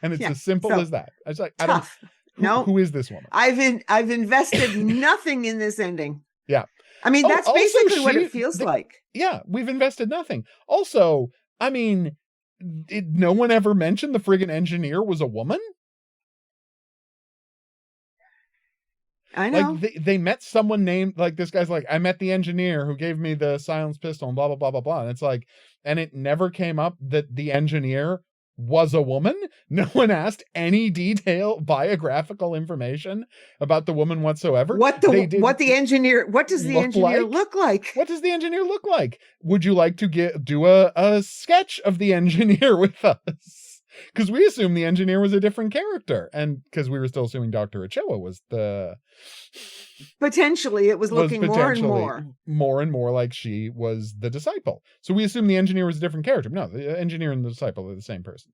And it's as simple as that. It's like, tough. Who is this woman? I've invested nothing in this ending. Yeah. I mean, that's basically what it feels like. Yeah, we've invested nothing. Also, I mean, did no one ever mention the friggin' engineer was a woman? I know. Like they met someone named, like, this guy's like, "I met the engineer who gave me the silenced pistol," and blah blah blah blah blah. And it's like, and it never came up that the engineer was a woman. No one asked any detail biographical information about the woman whatsoever. What does the engineer look like? What does the engineer look like? Would you like to do a sketch of the engineer with us? Because we assumed the engineer was a different character, and because we were still assuming Dr. Ochoa was the... Potentially, it was looking more and more like she was the disciple. So we assumed the engineer was a different character. No, the engineer and the disciple are the same person.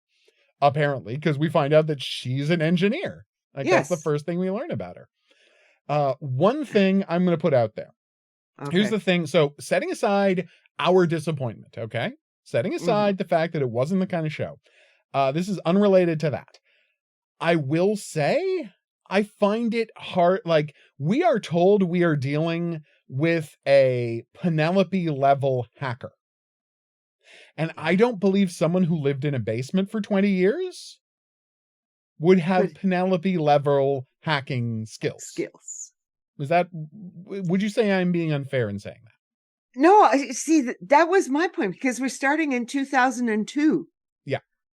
Apparently, because we find out that she's an engineer. Like, yes. That's the first thing we learn about her. One thing I'm going to put out there. Okay. Here's the thing. So, setting aside our disappointment, okay? Setting aside the fact that it wasn't the kind of show. This is unrelated to that. I will say, I find it hard. Like, we are told we are dealing with a Penelope level hacker. And I don't believe someone who lived in a basement for 20 years would have Penelope level hacking skills. Would you say I'm being unfair in saying that? No, see, that was my point, because we're starting in 2002.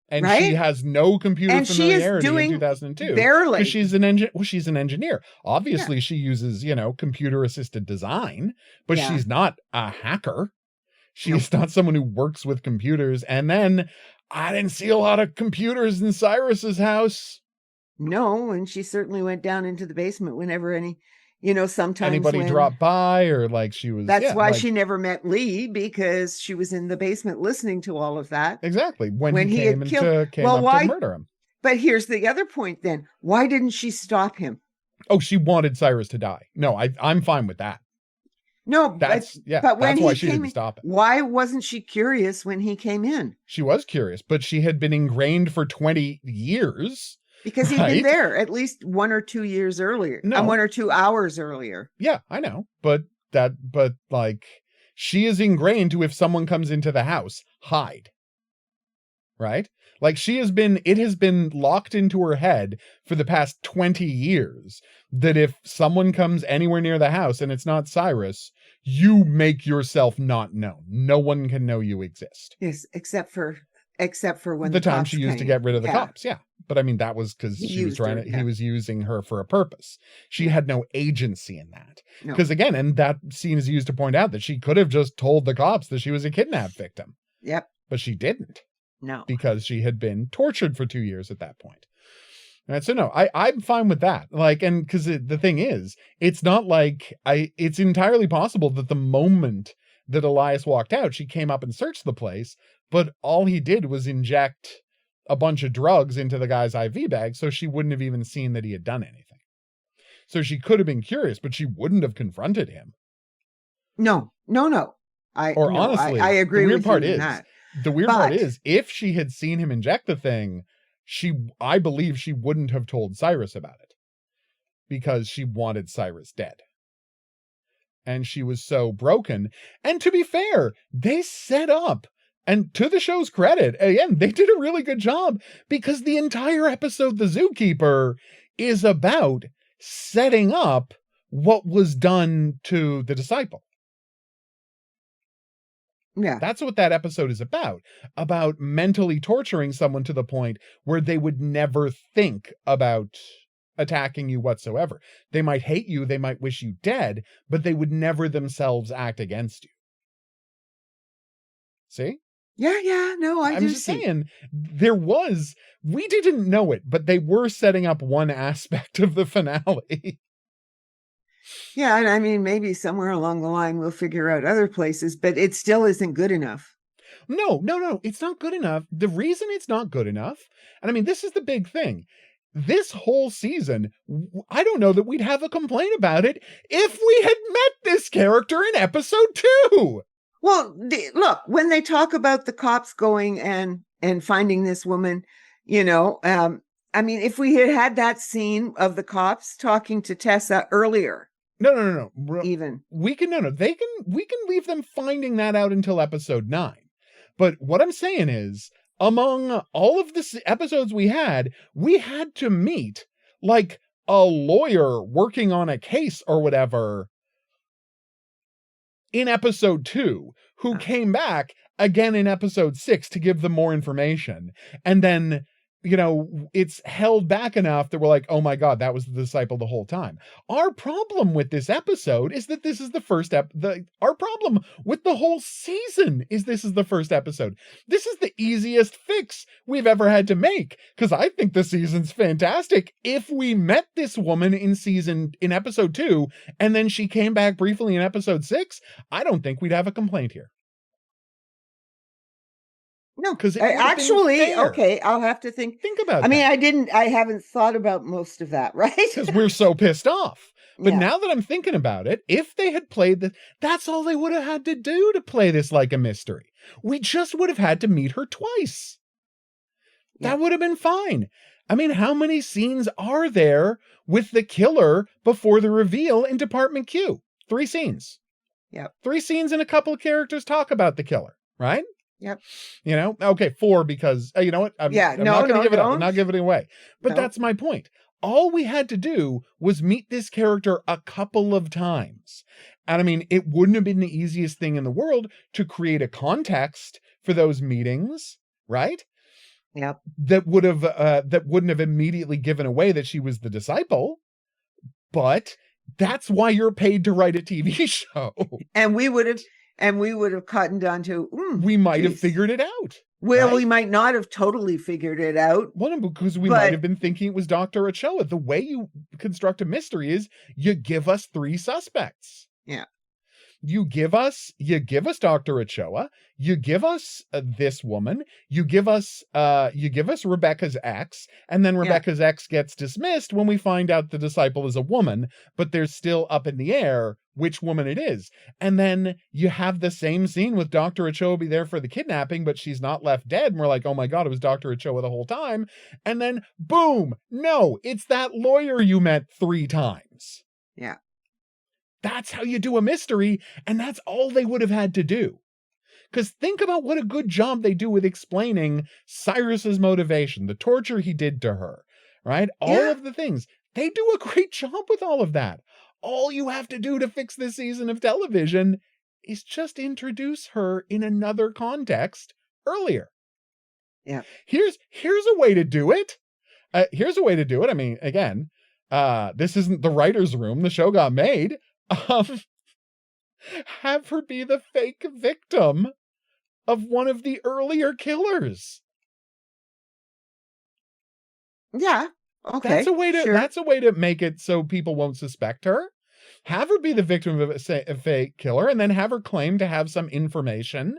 And she has no computer familiarity in 2002. Barely. Because she's an engineer. Obviously, she uses, computer-assisted design, but she's not a hacker. She's not someone who works with computers. And then, I didn't see a lot of computers in Cyrus's house. No, and she certainly went down into the basement whenever sometimes anybody dropped by, or like she was. That's why she never met Lee, because she was in the basement listening to all of that. Exactly. When he came up to murder him. But here's the other point then. Why didn't she stop him? Oh, she wanted Cyrus to die. No, I'm fine with that. No, but that's why she didn't stop it. Why wasn't she curious when he came in? She was curious, but she had been ingrained for 20 years. Because he'd been there at least 1 or 2 years earlier. 1 or 2 hours earlier. Yeah, I know. But like, she is ingrained to, if someone comes into the house, hide. Right? Like, it has been locked into her head for the past 20 years that if someone comes anywhere near the house and it's not Cyrus, you make yourself not known. No one can know you exist. Yes, except for when the time she used to get rid of the cops. Yeah. But I mean, that was because he was using her for a purpose. She had no agency in that. Because again, and that scene is used to point out that she could have just told the cops that she was a kidnap victim. Yep. But she didn't. No. Because she had been tortured for 2 years at that point. And so no, I'm fine with that. Like, and because the thing is, it's not like it's entirely possible that the moment that Elias walked out, she came up and searched the place, but all he did was inject a bunch of drugs into the guy's IV bag, so she wouldn't have even seen that he had done anything. So she could have been curious, but she wouldn't have confronted him. No. Honestly, I agree with you on that. The weird part is, if she had seen him inject the thing, I believe she wouldn't have told Cyrus about it, because she wanted Cyrus dead. And she was so broken. And to be fair, they set up And to the show's credit, again, they did a really good job because the entire episode, The Zookeeper, is about setting up what was done to the disciple. Yeah. That's what that episode is about mentally torturing someone to the point where they would never think about attacking you whatsoever. They might hate you, they might wish you dead, but they would never themselves act against you. See? Yeah, no, I I'm do just see. saying, we didn't know it, but they were setting up one aspect of the finale. Yeah, and I mean, maybe somewhere along the line we'll figure out other places, but it still isn't good enough. No, it's not good enough. The reason it's not good enough, and I mean, this is the big thing. This whole season, I don't know that we'd have a complaint about it if we had met this character in episode 2. Well, look, when they talk about the cops going and finding this woman, I mean, if we had had that scene of the cops talking to Tessa earlier. No. Even. We can leave them finding that out until episode 9. But what I'm saying is, among all of the episodes we had to meet like a lawyer working on a case or whatever in episode 2, who came back again in episode 6 to give them more information. And then, it's held back enough that we're like, oh my God, that was the disciple the whole time. Our problem with this episode is that this is the first our problem with the whole season is this is the first episode. This is the easiest fix we've ever had to make, because I think the season's fantastic. If we met this woman in episode 2, and then she came back briefly in episode 6, I don't think we'd have a complaint here. No, because actually, okay, I'll have to think about I mean, I haven't thought about most of that, right? Because we're so pissed off. But Yeah. now that I'm thinking about it, if they had played that's all they would have had to do to play this like a mystery. We just would have had to meet her twice. Yeah. That would have been fine. I mean, how many scenes are there with the killer before the reveal in Department Q? 3 scenes. Yep. 3 scenes and a couple of characters talk about the killer, right? Yep. Okay, 4 because you know what? I'm not going to give it up. I'm not giving it away. But that's my point. All we had to do was meet this character a couple of times. And I mean, it wouldn't have been the easiest thing in the world to create a context for those meetings, right? Yep. That wouldn't have immediately given away that she was the disciple. But that's why you're paid to write a TV show. And we would have cottoned on to, we might have figured it out. Well, right? we might not have totally figured it out. Well, because we might have been thinking it was Dr. Ochoa. The way you construct a mystery is you give us 3 suspects. Yeah. You give us Dr. Ochoa, you give us this woman, you give us Rebecca's ex, and then Rebecca's ex gets dismissed when we find out the disciple is a woman, but there's still up in the air which woman it is. And then you have the same scene with Dr. Ochoa be there for the kidnapping, but she's not left dead, and we're like, oh my God, it was Dr. Ochoa the whole time. And then boom, no, it's that lawyer you met 3 times. Yeah. That's how you do a mystery, and that's all they would have had to do. Because think about what a good job they do with explaining Cyrus's motivation, the torture he did to her, right? All of the things. They do a great job with all of that. All you have to do to fix this season of television is just introduce her in another context earlier. Yeah. Here's a way to do it. Here's a way to do it. I mean, again, this isn't the writer's room. The show got made. Have her be the fake victim of one of the earlier killers. Yeah. Okay. That's a way to make it so people won't suspect her. Have her be the victim of a fake killer, and then have her claim to have some information,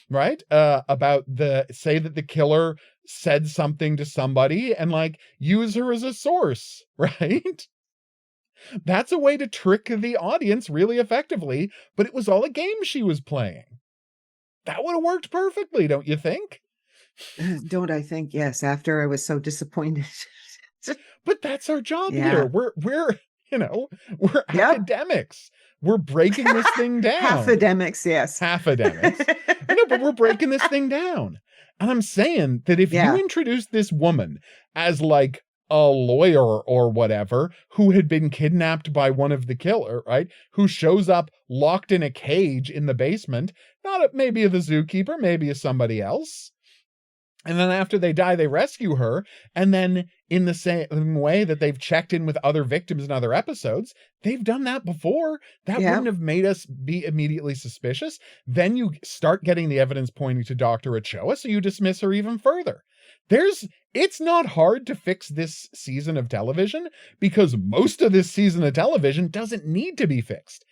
right? About say that the killer said something to somebody, and use her as a source, right? That's a way to trick the audience really effectively, but it was all a game she was playing. That would have worked perfectly, don't you think? Don't I think? Yes, after I was so disappointed. But that's our job here. We're academics. We're breaking this thing down. Half-ademics, yes. Half-ademics. No, but we're breaking this thing down. And I'm saying that if Yeah. you introduce this woman as like a lawyer or whatever who had been kidnapped by one of the killer, right? Who shows up locked in a cage in the basement, maybe the zookeeper, maybe somebody else. And then after they die, they rescue her. And then in the same way that they've checked in with other victims in other episodes, they've done that before. That wouldn't have made us be immediately suspicious. Then you start getting the evidence pointing to Dr. Ochoa, so you dismiss her even further. It's not hard to fix this season of television because most of this season of television doesn't need to be fixed.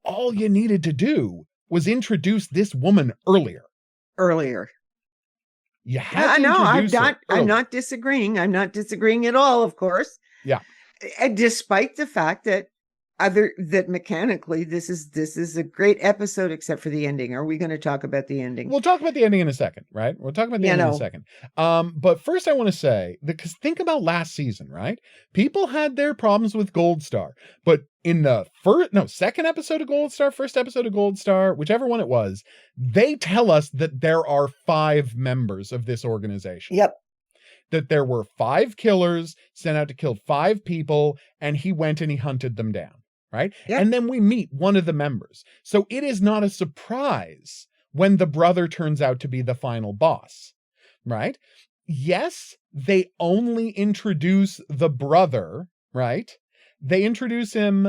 All you needed to do was introduce this woman earlier. You had to introduce her I'm not disagreeing. I'm not disagreeing at all, of course. Yeah. And despite the fact that mechanically this is a great episode, except for the ending. Are we going to talk about the ending? We'll talk about the ending in a second, right? We'll talk about the ending in a second. But first I want to say, because think about last season, right? People had their problems with Gold Star, but in the second episode of Gold Star, first episode of Gold Star, whichever one it was, they tell us that there are 5 members of this organization. Yep. That there were 5 killers sent out to kill 5 people, and he went and he hunted them down. Right? Yep. And then we meet one of the members. So it is not a surprise when the brother turns out to be the final boss, right? Yes, they only introduce the brother, right? They introduce him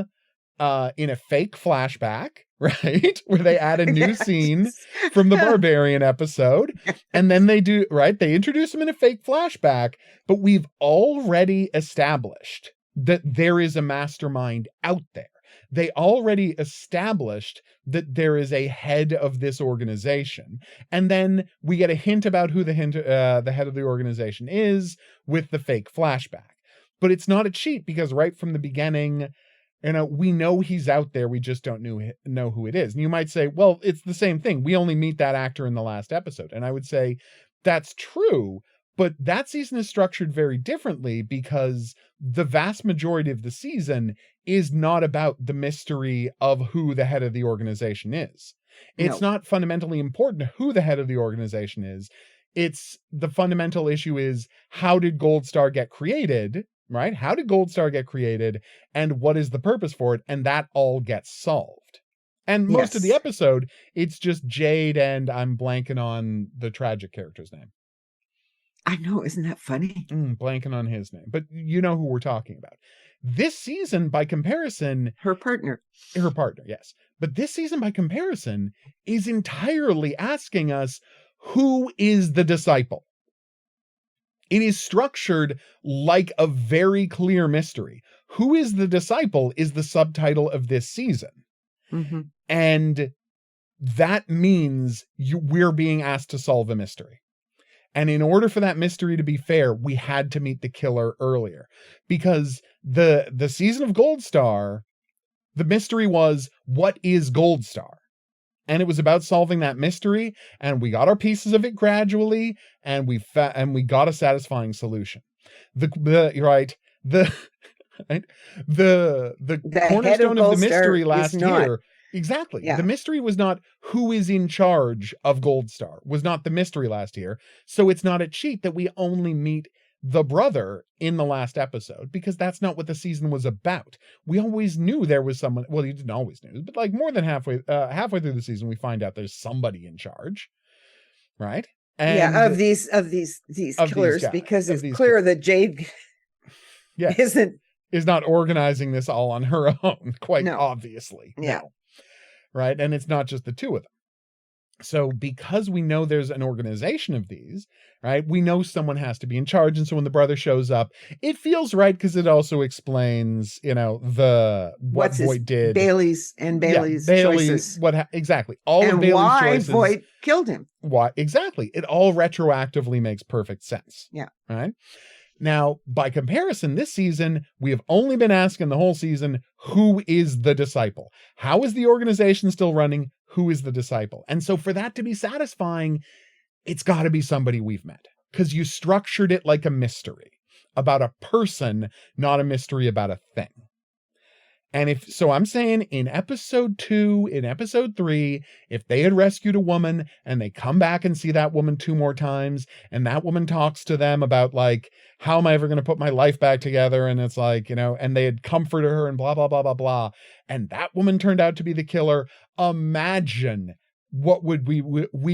in a fake flashback, right? Where they add a new scene from the Barbarian episode. And then they introduce him in a fake flashback, but we've already established that there is a mastermind out there. They already established that there is a head of this organization. And then we get a hint about who the head of the organization is with the fake flashback. But it's not a cheat because right from the beginning, we know he's out there. We just don't know who it is. And you might say, well, it's the same thing. We only meet that actor in the last episode. And I would say that's true. But that season is structured very differently because the vast majority of the season is not about the mystery of who the head of the organization is. It's not fundamentally important who the head of the organization is. It's the fundamental issue is how did Gold Star get created, right? How did Gold Star get created and what is the purpose for it? And that all gets solved. And most of the episode, it's just Jade and I'm blanking on the tragic character's name. I know, isn't that funny? Blanking on his name, but you know who we're talking about. This season, by comparison... Her partner, yes. But this season, by comparison, is entirely asking us, who is the disciple? It is structured like a very clear mystery. Who is the disciple is the subtitle of this season. Mm-hmm. And that means we're being asked to solve a mystery. And in order for that mystery to be fair, we had to meet the killer earlier. Because the season of Gold Star, the mystery was, what is Gold Star? And it was about solving that mystery, and we got our pieces of it gradually, and we got a satisfying solution. The cornerstone of the mystery last year. Exactly. Yeah. The mystery was not who is in charge of Gold Star, was not the mystery last year. So it's not a cheat that we only meet the brother in the last episode, because that's not what the season was about. We always knew there was someone, well, you didn't always know, but like more than halfway through the season, we find out there's somebody in charge, right? And of these killers, because it's clear that Jade is not organizing this all on her own, quite obviously. Yeah. No. Right? And it's not just the two of them. So because we know there's an organization of these, right, we know someone has to be in charge. And so when the brother shows up, it feels right because it also explains, what Voight did. Bailey's choices. Exactly. All and of Bailey's why choices. Voight killed him. Why? Exactly. It all retroactively makes perfect sense. Yeah. Right? Now, by comparison, this season, we have only been asking the whole season, who is the disciple? How is the organization still running? Who is the disciple? And so for that to be satisfying, it's got to be somebody we've met, because you structured it like a mystery about a person, not a mystery about a thing. And I'm saying in episode 2, in episode 3, if they had rescued a woman and they come back and see that woman 2 more times, and that woman talks to them about like, how am I ever going to put my life back together? And it's like, and they had comforted her and blah, blah, blah, blah, blah. And that woman turned out to be the killer. Imagine what we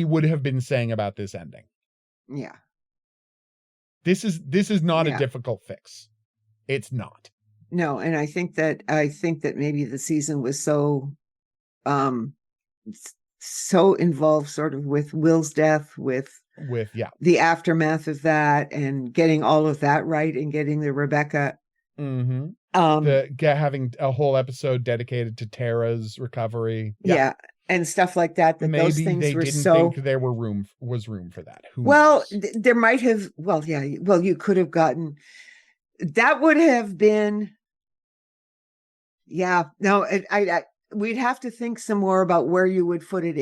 would have been saying about this ending. Yeah. This is not a difficult fix. It's not. No, and I think that maybe the season was so involved sort of with Will's death, with the aftermath of that, and getting all of that right, and getting the Rebecca. Mm-hmm. Having a whole episode dedicated to Tara's recovery. Yeah. And stuff like that. That maybe those things they were didn't so. think there was room for that. There might have. Well, yeah. Well, you could have gotten. That would have been. Yeah. No. We'd have to think some more about where you would put it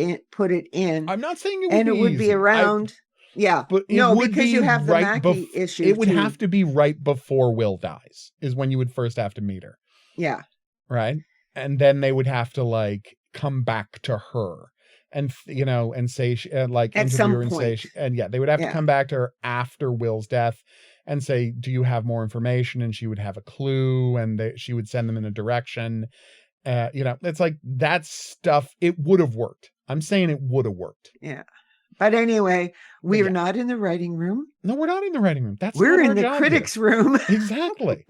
in. I'm not saying it would be around. Yeah, but because you have the Mackie issue. It would have to be right before Will dies, is when you would first have to meet her. Yeah. Right. And then they would have to like come back to her and and say like at interview her and point. Say they would have to come back to her after Will's death and say, do you have more information? And she would have a clue, and she would send them in a direction. It's like that stuff. It would have worked. I'm saying it would have worked. Yeah. But anyway, we are not in the writing room. No, we're not in the writing room. We're in the critics' room. Exactly.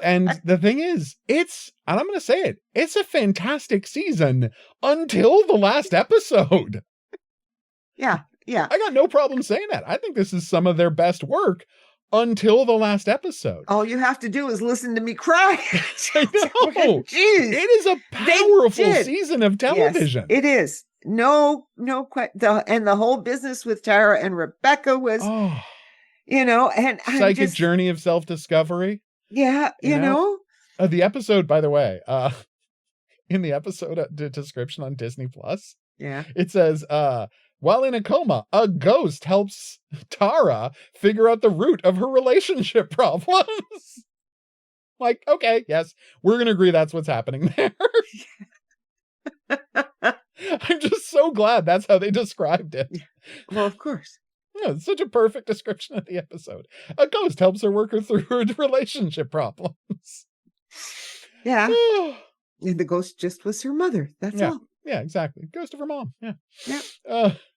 And the thing is, and I'm going to say it's a fantastic season until the last episode. Yeah. Yeah. I got no problem saying that. I think this is some of their best work until the last episode. All you have to do is listen to me cry. I know. Jeez. It is a powerful season of television. Yes, it is. No, and the whole business with Tara and Rebecca was, and psychic journey of self-discovery. Yeah, the episode, by the way, in the episode description on Disney Plus, it says, while in a coma, a ghost helps Tara figure out the root of her relationship problems. Like, okay, yes, we're going to agree that's what's happening there. I'm just so glad that's how they described it. Well, of course. Yeah, it's such a perfect description of the episode. A ghost helps her work through her relationship problems. Yeah. And the ghost just was her mother. That's all. Yeah, exactly. Ghost of her mom. Yeah. Yeah.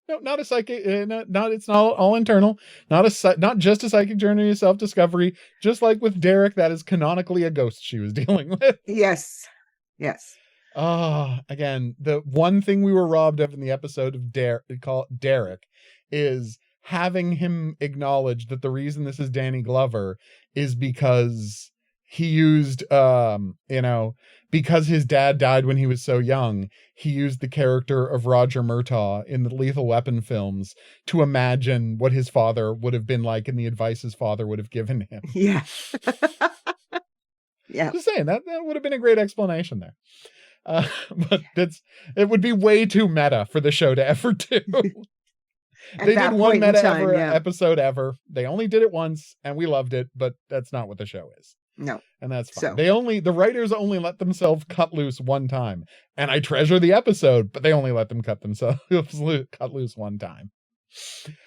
No, not a psychic. It's not all internal. Not just a psychic journey of self-discovery. Just like with Derek, that is canonically a ghost she was dealing with. Yes. Yes. Again, the one thing we were robbed of in the episode of Derek is having him acknowledge that the reason this is Danny Glover is because he used, because his dad died when he was so young, he used the character of Roger Murtaugh in the Lethal Weapon films to imagine what his father would have been like and the advice his father would have given him. Yeah. Yeah. Just saying, that would have been a great explanation there. But it would be way too meta for the show to ever do. They did one meta episode ever. They only did it once, and we loved it, but that's not what the show is. No. And that's fine. The writers only let themselves cut loose one time. And I treasure the episode, but they only let them cut cut loose one time.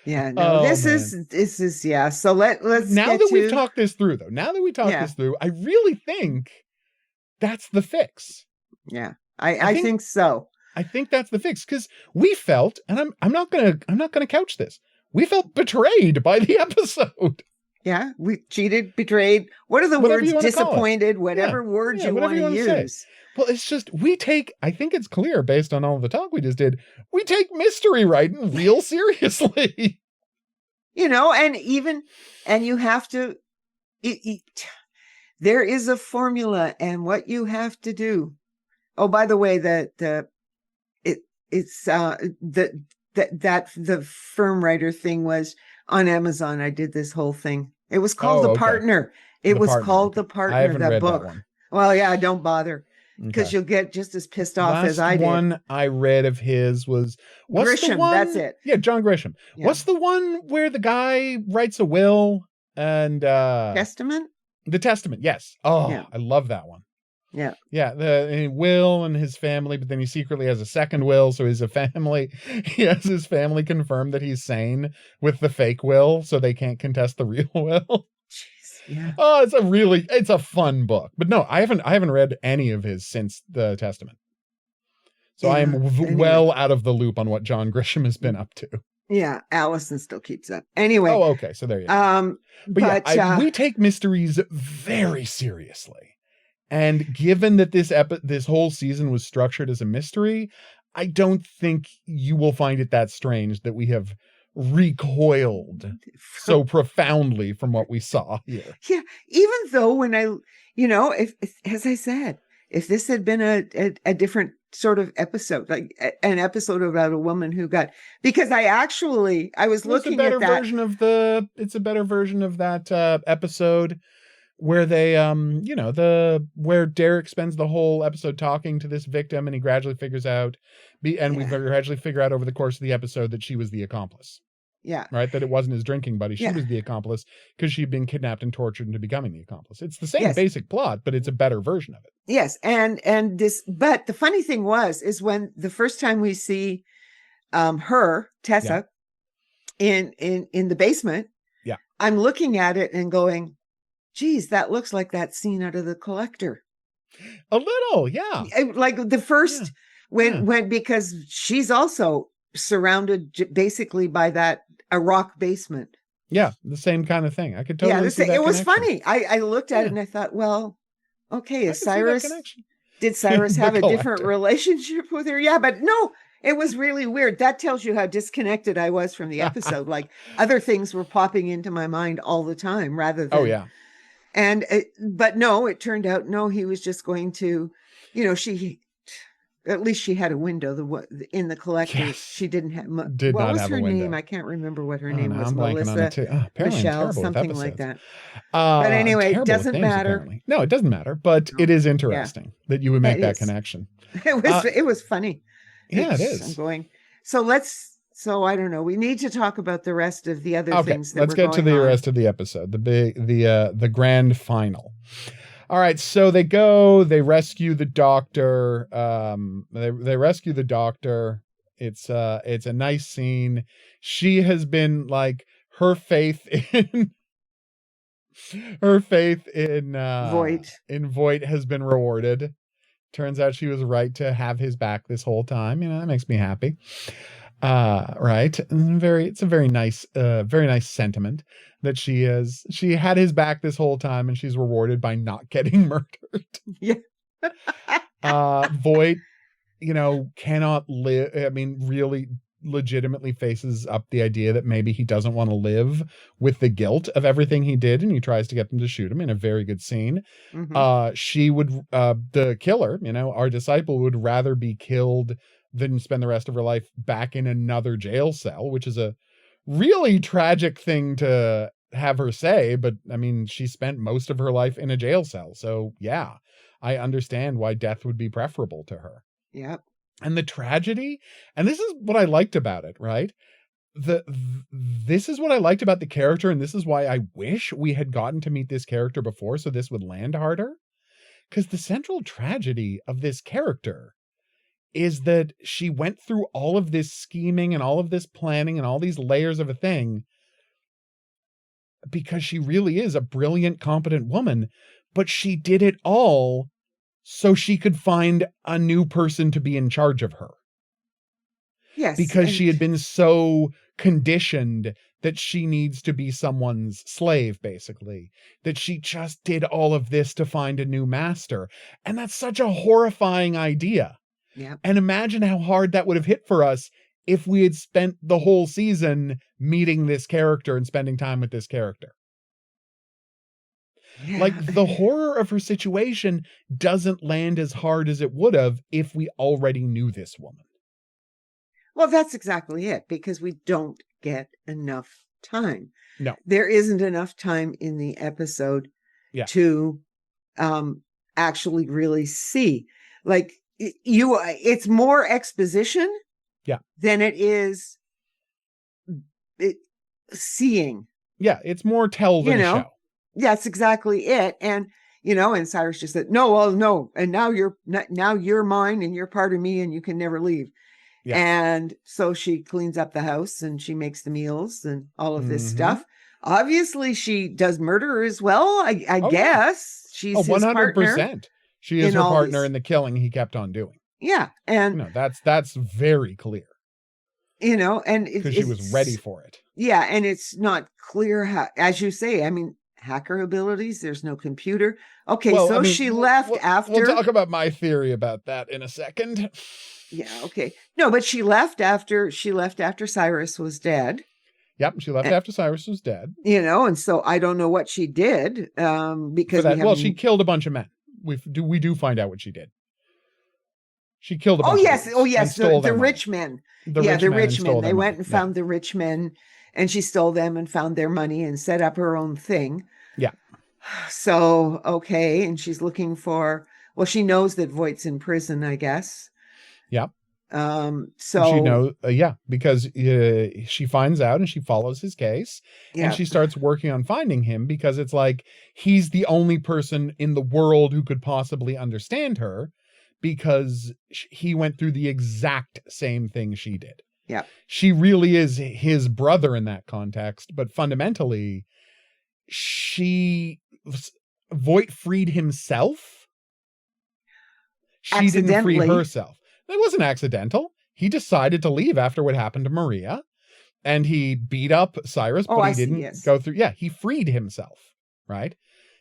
Yeah, no, this is yeah. So let's now that we've talked this through, though. Now that we talked this through, I really think that's the fix. Yeah. I think so. I think that's the fix, because we felt, and I'm not gonna couch this. We felt betrayed by the episode. Yeah, we cheated, betrayed. What are the words? Disappointed. Whatever words you want to use. Well, it's just I think it's clear based on all the talk we just did. We take mystery writing real seriously. And you have to. There is a formula, and what you have to do. Oh, by the way, the firm writer thing was on Amazon. I did this whole thing. It was called The Partner. It was called The Partner. I haven't read book. That one. Well, yeah, don't bother, because you'll get just as pissed off as I did. One I read of his was Grisham. That's it. Yeah, John Grisham. Yeah. What's the one where the guy writes a will and Testament? The Testament. Yes. Oh, yeah. I love that one. Yeah, the Will and his family, but then he secretly has a second Will, so he's a family. He has his family confirm that he's sane with the fake Will, so they can't contest the real Will. Jeez, yeah. Oh, it's a fun book. But no, I haven't read any of his since the Testament. So I am Anyway. well out of the loop on what John Grisham has been up to. Yeah, Allison still keeps up. Anyway. Oh, okay. So there you go. But we take mysteries very seriously. And given that this whole season was structured as a mystery, I don't think you will find it that strange that we have recoiled so profoundly from what we saw here. Yeah, even though when if as I said, if this had been a different sort of episode, like an episode about a woman who got, because I was looking at that. It's a better version of that episode where they where Derek spends the whole episode talking to this victim, and he gradually figures out we gradually figure out over the course of the episode that she was the accomplice. Yeah. Right? That it wasn't his drinking buddy. She was the accomplice because she'd been kidnapped and tortured into becoming the accomplice. It's the same basic plot, but it's a better version of it. Yes. But the funny thing is when the first time we see Tessa in the basement, I'm looking at it and going, geez, that looks like that scene out of The Collector. A little, yeah. Like the first when because she's also surrounded basically by a rock basement. Yeah, the same kind of thing. I could totally see that. It was funny. I looked at it and I thought, well, okay, did Cyrus have a different relationship with her? Yeah, but no, it was really weird. That tells you how disconnected I was from the episode. Like other things were popping into my mind all the time rather than. Oh, yeah. But no, it turned out, no, he was just going to, at least she had a window. In The Collector, she didn't have. What was her name? I can't remember what her name was. I'm blanking on it too. Michelle, something like that. But anyway, it doesn't matter. Apparently. No, it doesn't matter. But it is interesting that you would make that connection. It was funny. Yeah, it is. I'm going. So I don't know. We need to talk about the rest of the other things. Let's get to the rest of the episode. The grand final. All right, so they rescue the doctor. They rescue the doctor. It's a nice scene. She has been like her faith in Voight has been rewarded. Turns out she was right to have his back this whole time. That makes me happy. Right. It's a very nice sentiment that she had his back this whole time and she's rewarded by not getting murdered. Yeah. Voight, cannot live. I mean, really legitimately faces up the idea that maybe he doesn't want to live with the guilt of everything he did. And he tries to get them to shoot him in a very good scene. Mm-hmm. She would, the killer, our disciple would rather be killed than spend the rest of her life back in another jail cell, which is a really tragic thing to have her say. But I mean, she spent most of her life in a jail cell. So yeah, I understand why death would be preferable to her. Yep. And the tragedy, and this is what I liked about it, right? This is what I liked about the character. And this is why I wish we had gotten to meet this character before, so this would land harder. Because the central tragedy of this character is that she went through all of this scheming and all of this planning and all these layers of a thing because she really is a brilliant, competent woman, but she did it all so she could find a new person to be in charge of her. Yes. Because she had been so conditioned that she needs to be someone's slave, basically, that she just did all of this to find a new master. And that's such a horrifying idea. Yeah. And imagine how hard that would have hit for us if we had spent the whole season meeting this character and spending time with this character. Yeah. Like, the horror of her situation doesn't land as hard as it would have if we already knew this woman. Well, that's exactly it, because we don't get enough time. No. There isn't enough time in the episode to actually really see. Like, it's more exposition than it is seeing. Yeah, it's more tell than show. That's exactly it. And and Cyrus just said, no, well, no. And now you're mine and you're part of me and you can never leave. Yeah. And so she cleans up the house and she makes the meals and all of this Mhm. stuff. Obviously, she does murder as well. I Oh, yeah. guess she's his 100%. Partner. She is in her all partner these- in the killing he kept on doing. Yeah, and That's very clear and because she was ready for it. Yeah, and it's not clear how, as you say. I mean, hacker abilities. There's no computer. Okay, Well, so I mean, she left after. We'll talk about my theory about that in a second. Yeah. Okay. No, but she left after Cyrus was dead. Yep, she left after Cyrus was dead. And so I don't know what she did. Because she killed a bunch of men. We do find out what she did. She killed a bunch. Oh yes, the rich men. The rich men. They went and found the rich men, and she stole them and found their money and set up her own thing. Yeah. So okay, and she's looking for. Well, she knows that Voight's in prison, I guess. Yep. So she knows, because she finds out and she follows his case, and she starts working on finding him because it's like he's the only person in the world who could possibly understand her, because he went through the exact same thing she did. Yeah, she really is his brother in that context, but fundamentally, Voight freed himself. She didn't free herself. It wasn't accidental. He decided to leave after what happened to Maria, and he beat up Cyrus, but he didn't go through. Yeah, he freed himself, right?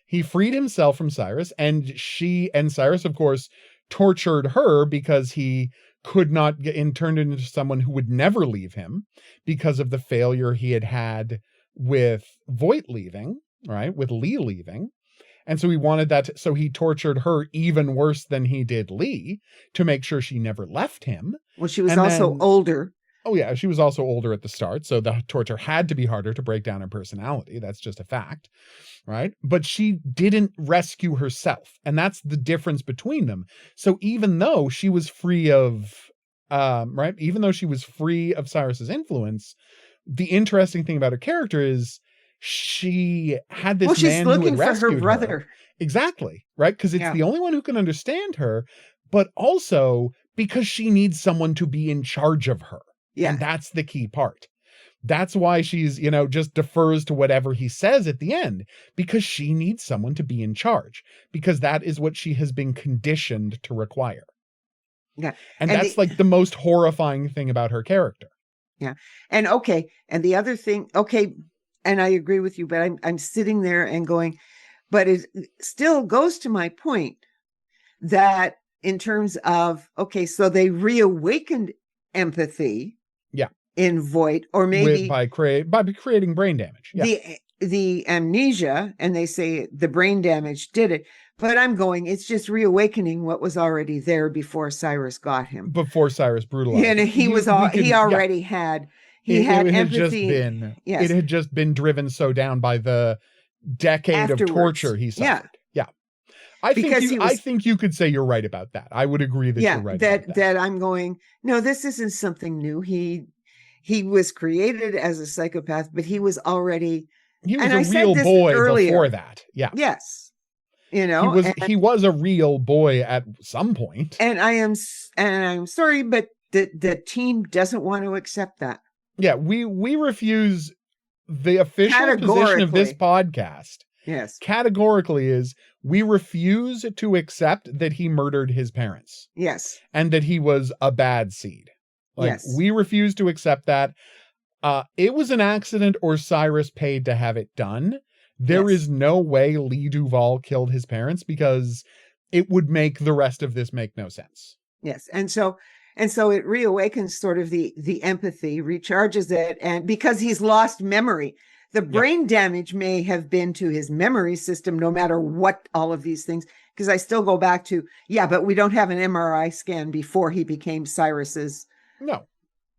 He freed himself from Cyrus, and Cyrus, of course, tortured her because he could not turned into someone who would never leave him because of the failure he had with Voight leaving, right? With Lee leaving. And so he wanted that. So he tortured her even worse than he did Lee to make sure she never left him. Well, she was also older. Oh, yeah. She was also older at the start. So the torture had to be harder to break down her personality. That's just a fact. Right. But she didn't rescue herself. And that's the difference between them. So even though she was free of even though she was free of Cyrus's influence, the interesting thing about her character is she had this she's man looking who had for her rescued brother. her. Exactly. Right. Because it's the only one who can understand her, but also because she needs someone to be in charge of her. Yeah. And that's the key part. That's why she's, just defers to whatever he says at the end, because she needs someone to be in charge, because that is what she has been conditioned to require. Yeah. And that's like the most horrifying thing about her character. Yeah. And and the other thing, and I agree with you, but I'm sitting there and going, but it still goes to my point that in terms of, so they reawakened empathy. Yeah. In Voight, or maybe by creating brain damage. Yeah. The amnesia, and they say the brain damage did it. But I'm going, it's just reawakening what was already there before Cyrus got him. Before Cyrus brutalized. And he already had empathy. It had just been driven so down by the decade of torture he suffered. Yeah. I think you could say you're right about that. I would agree that you're right about that. That I'm going, no, this isn't something new. He was created as a psychopath, but he was a real boy before that. Yeah. Yes. He was a real boy at some point. And I'm sorry, but the team doesn't want to accept that. Yeah, we refuse. The official position of this podcast, yes, categorically is we refuse to accept that he murdered his parents. Yes. And that he was a bad seed. We refuse to accept that. It was an accident, or Cyrus paid to have it done. There is no way Lee Duvall killed his parents, because it would make the rest of this make no sense. Yes. And so it reawakens sort of the empathy, recharges it. And because he's lost memory, the brain damage may have been to his memory system, no matter what all of these things. Because I still go back to, but we don't have an MRI scan before he became Cyrus's. No.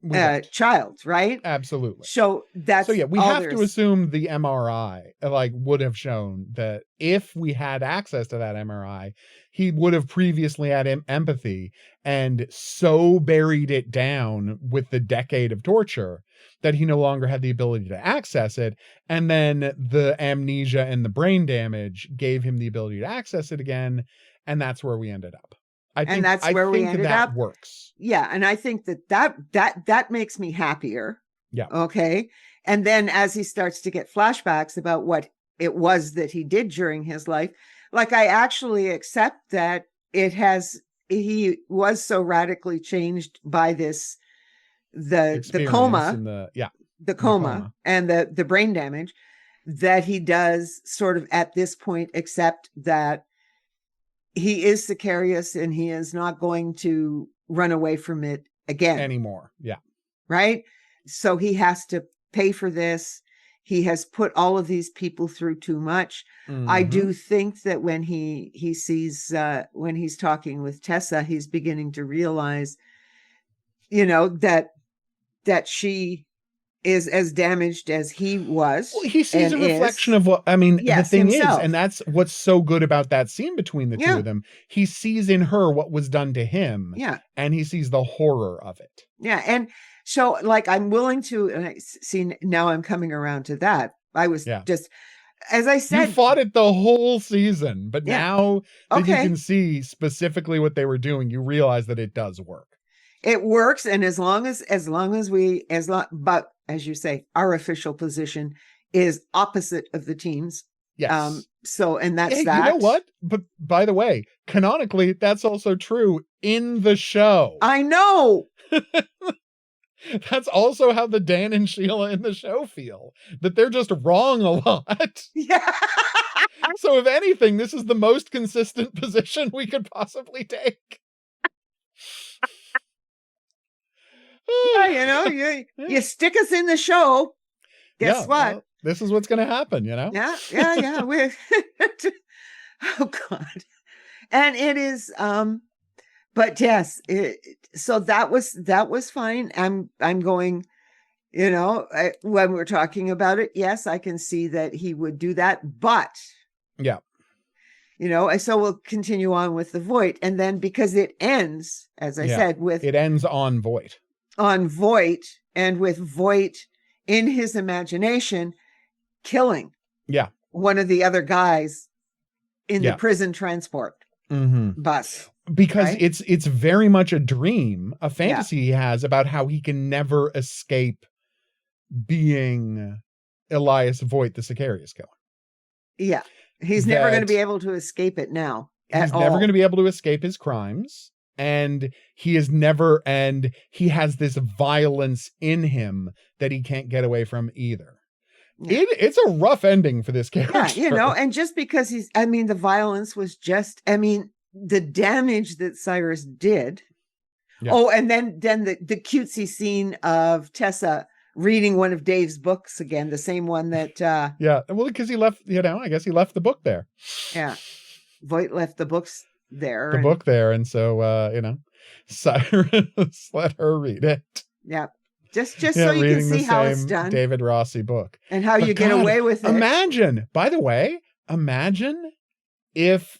We don't. child, right? Absolutely. So that's So yeah, we all have to there's- assume the MRI like would have shown that if we had access to that MRI, he would have previously had empathy and so buried it down with the decade of torture that he no longer had the ability to access it. And then the amnesia and the brain damage gave him the ability to access it again. And that's where we ended up. I think that works. Yeah, and I think that makes me happier. Yeah. Okay. And then as he starts to get flashbacks about what it was that he did during his life, like I actually accept that he was so radically changed by this the coma the coma and the brain damage that he does sort of at this point accept that he is Sicarius and he is not going to run away from it again anymore. Yeah. Right. So he has to pay for this. He has put all of these people through too much. Mm-hmm. I do think that when he sees, when he's talking with Tessa, he's beginning to realize, that she is as damaged as he was. Well, he sees a reflection of what, the thing himself. Is, and that's what's so good about that scene between the two of them. He sees in her what was done to him. Yeah. And he sees the horror of it. Yeah. And so like, I'm willing to, and I see now I'm coming around to that. I was just, as I said, you fought it the whole season, but now that you can see specifically what they were doing, you realize that it does work. It works. And but as you say, our official position is opposite of the teams. Yes. And that's that. You know what? But by the way, canonically, that's also true in the show. I know. That's also how the Dan and Sheila in the show feel, that they're just wrong a lot. Yeah. So if anything, this is the most consistent position we could possibly take. Yeah, you stick us in the show. Guess what? Well, this is what's going to happen, Yeah. Oh God. And it is, but yes, so that was fine. I'm going, when we're talking about it, yes, I can see that he would do that, but yeah, so we'll continue on with the Voight. And then because it ends, as I said, it ends on Voight and with Voight in his imagination, killing one of the other guys in the prison transport bus. Because it's very much a dream, a fantasy he has about how he can never escape being Elias Voight, the Sicarius killer. Yeah. He's never going to be able to escape it now. He's never going to be able to escape his crimes. And he has this violence in him that he can't get away from either. Yeah. It's a rough ending for this character. Yeah, and just because the violence was just, the damage that Cyrus did. Yeah. Oh, and then the cutesy scene of Tessa reading one of Dave's books again, the same one that well, because he left, I guess he left the book there. Yeah. Voight left the books there. Book there, and so Cyrus let her read it. Yeah. Just so you can see how it's done. David Rossi book. And how you get away with it. Imagine if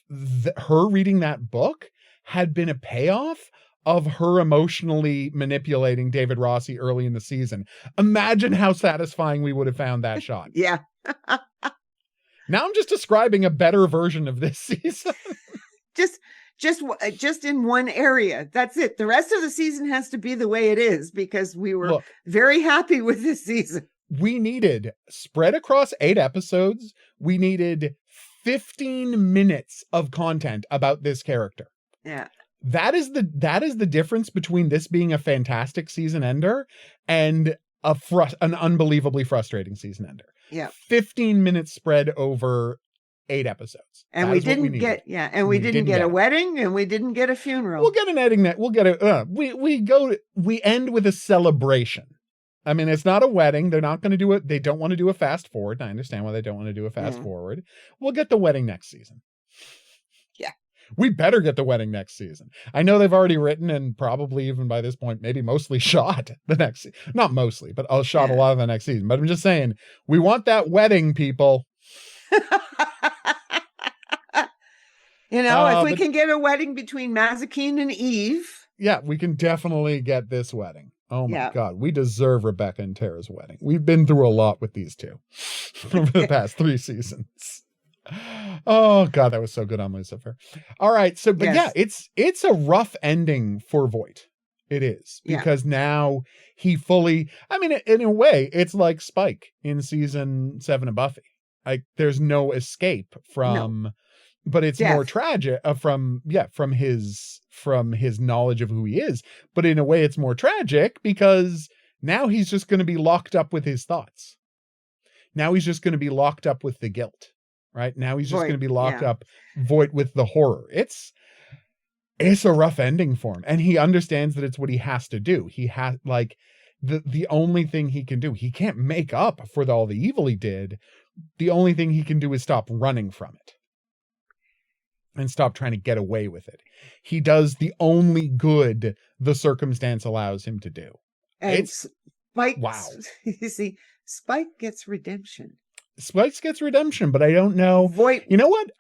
her reading that book had been a payoff of her emotionally manipulating David Rossi early in the season. Imagine how satisfying we would have found that shot. Yeah. Now I'm just describing a better version of this season. Just in one area. That's it. The rest of the season has to be the way it is because we were very happy with this season. We needed, spread across 8 episodes, we needed 15 minutes of content about this character. Yeah. That is the difference between this being a fantastic season ender and an unbelievably frustrating season ender. Yeah. 15 minutes spread over 8 episodes. And we didn't get a wedding and we didn't get a funeral. We'll get an ending that we'll get we end with a celebration. It's not a wedding. They're not going to do it. They don't want to do a fast forward. I understand why they don't want to do a fast forward. We'll get the wedding next season. Yeah. We better get the wedding next season. I know they've already written and probably even by this point, maybe mostly shot the next, not mostly, but I'll shot a lot of the next season. But I'm just saying, we want that wedding, people. If we can get a wedding between Mazikeen and Eve. Yeah, we can definitely get this wedding. Oh my God, we deserve Rebecca and Tara's wedding. We've been through a lot with these two over the past 3 seasons. Oh God, that was so good on Lucifer. All right, so but it's a rough ending for Voight. It is, because now he fully, I mean, in a way, it's like Spike in season 7 of Buffy. Like there's no escape from, but it's more tragic from his knowledge of who he is. But in a way, it's more tragic because now he's just going to be locked up with his thoughts. Now he's just going to be locked up with the guilt, right? Now he's just going to be locked up, Voight, with the horror. It's a rough ending for him. And he understands that it's what he has to do. He has, like, the only thing he can do, he can't make up for all the evil he did. The only thing he can do is stop running from it and stop trying to get away with it. He does the only good the circumstance allows him to do. And Spike, you see, Spike gets redemption. Spike gets redemption, but I don't know. Voight, you know what?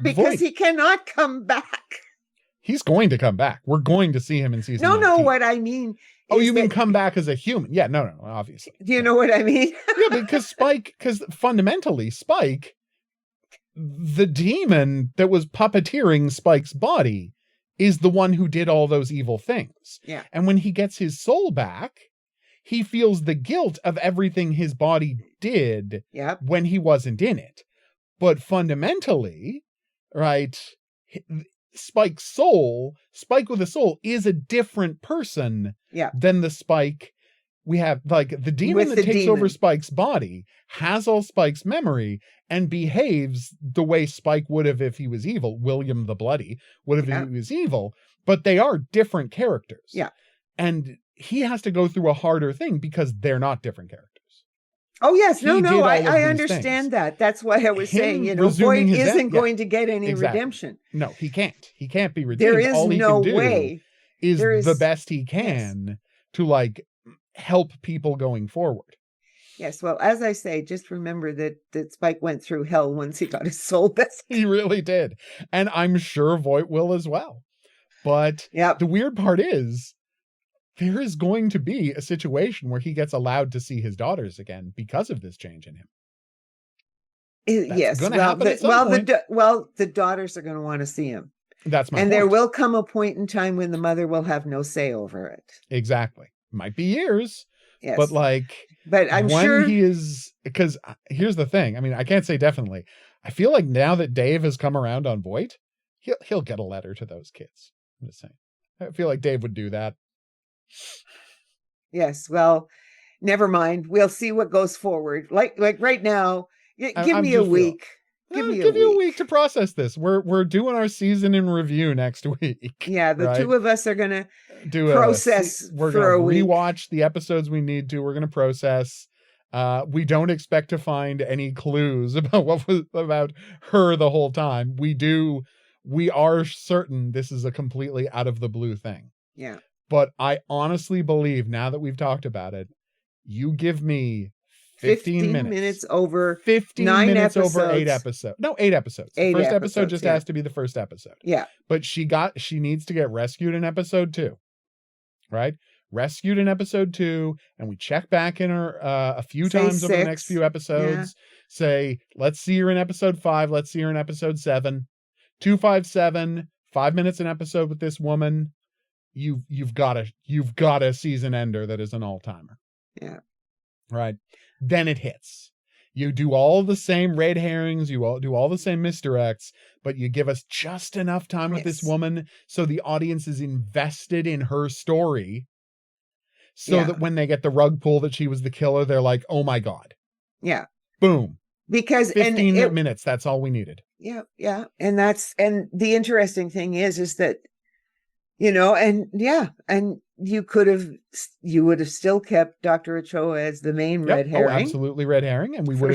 Because he cannot come back. He's going to come back. We're going to see him in season 19. No, what I mean. Oh, you mean come back as a human? Yeah, no, obviously. Do you know what I mean? Yeah, because fundamentally, Spike, the demon that was puppeteering Spike's body, is the one who did all those evil things. Yeah. And when he gets his soul back, he feels the guilt of everything his body did when he wasn't in it. But fundamentally, right, Spike with a soul is a different person than the Spike we have. Like the demon that takes over Spike's body has all Spike's memory and behaves the way Spike would have if he was evil. William the Bloody would have if he was evil, but they are different characters. Yeah. And he has to go through a harder thing because they're not different characters. Oh, yes. No, I understand that. That's why I was saying, Voight isn't going to get any redemption. No, he can't. He can't be redeemed. There is all he no can do way. Is the best he can to, like, help people going forward. Yes. Well, as I say, just remember that Spike went through hell once he got his soul back. He really did. And I'm sure Voight will as well. But the weird part is, there is going to be a situation where he gets allowed to see his daughters again because of this change in him. Yes. The daughters are going to want to see him. That's my point. And there will come a point in time when the mother will have no say over it. Exactly. Might be years. Yes. But I'm sure he is, because here's the thing. I mean, I can't say definitely. I feel like now that Dave has come around on Voight, he'll get a letter to those kids. I'm just saying. I feel like Dave would do that. Yes, well, never mind. We'll see what goes forward. Like right now, give me a week. Give you a week to process this. We're doing our season in review next week. Yeah, the two of us are gonna process. We're gonna rewatch the episodes we need to. We're gonna process. We don't expect to find any clues about what was about her the whole time. We are certain this is a completely out of the blue thing. Yeah. But I honestly believe, now that we've talked about it, you give me 15 minutes over 15 minutes episodes. Over 8 episodes. No, 8 episodes. The first episode just has to be the first episode. Yeah. But she needs to get rescued in episode 2. Right? Rescued in episode 2, and we check back in her a few times over the next few episodes. Say, let's see her in episode 5, let's see her in episode 7. 257, 5 minutes an episode with this woman. You've got a season ender that is an all-timer. Yeah. Right. Then it hits. You do all the same red herrings, do all the same misdirects, but you give us just enough time with this woman so the audience is invested in her story. So that when they get the rug pull that she was the killer, they're like, "Oh my God." Yeah. Boom. Because 15 minutes, that's all we needed. Yeah, yeah. And the interesting thing is that, and you would have still kept Dr. Ochoa as the main red herring. Oh, absolutely red herring. And we would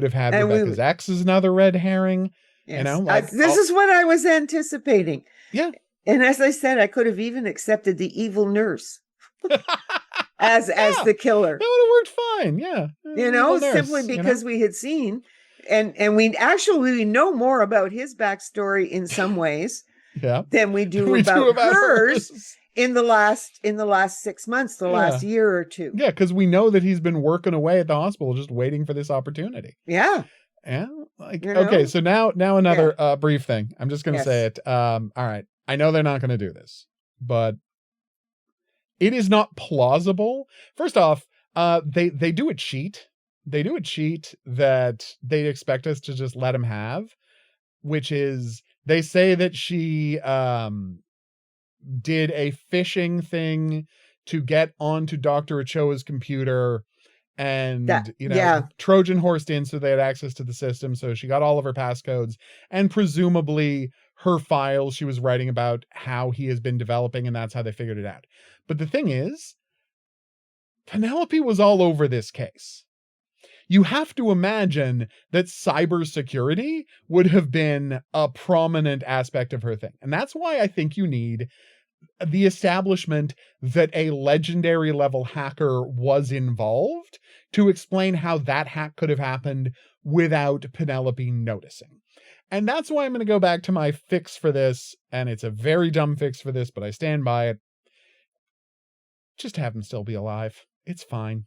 have had Rebecca's ex as another red herring. Yes. You know, like this is what I was anticipating. Yeah. And as I said, I could have even accepted the evil nurse as the killer. That would have worked fine. Yeah. Simply because we had seen and we know more about his backstory in some ways than we do about hers in the last 6 months, the last year or two. Yeah, because we know that he's been working away at the hospital just waiting for this opportunity. Yeah. Yeah. Like, okay, so now another brief thing. I'm just gonna say it. All right. I know they're not gonna do this, but it is not plausible. First off, they do a cheat. They do a cheat that they expect us to just let him have, which is they say that she did a phishing thing to get onto Dr. Ochoa's computer and Trojan horsed in so they had access to the system. So she got all of her passcodes and presumably her files she was writing about how he has been developing, and that's how they figured it out. But the thing is, Penelope was all over this case. You have to imagine that cybersecurity would have been a prominent aspect of her thing. And that's why I think you need the establishment that a legendary level hacker was involved to explain how that hack could have happened without Penelope noticing. And that's why I'm going to go back to my fix for this. And it's a very dumb fix for this, but I stand by it. Just have him still be alive. It's fine.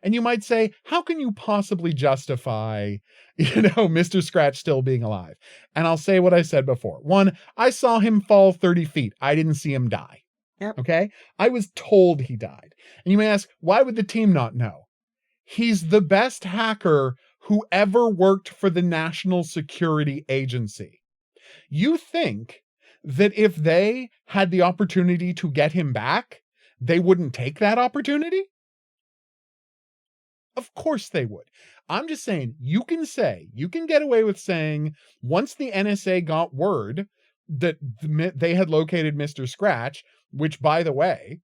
And you might say, how can you possibly justify, Mr. Scratch still being alive? And I'll say what I said before. One, I saw him fall 30 feet. I didn't see him die. Yep. Okay? I was told he died. And you may ask, why would the team not know? He's the best hacker who ever worked for the National Security Agency. You think that if they had the opportunity to get him back, they wouldn't take that opportunity? Of course they would. I'm just saying, you can get away with saying, once the NSA got word that they had located Mr. Scratch, which, by the way,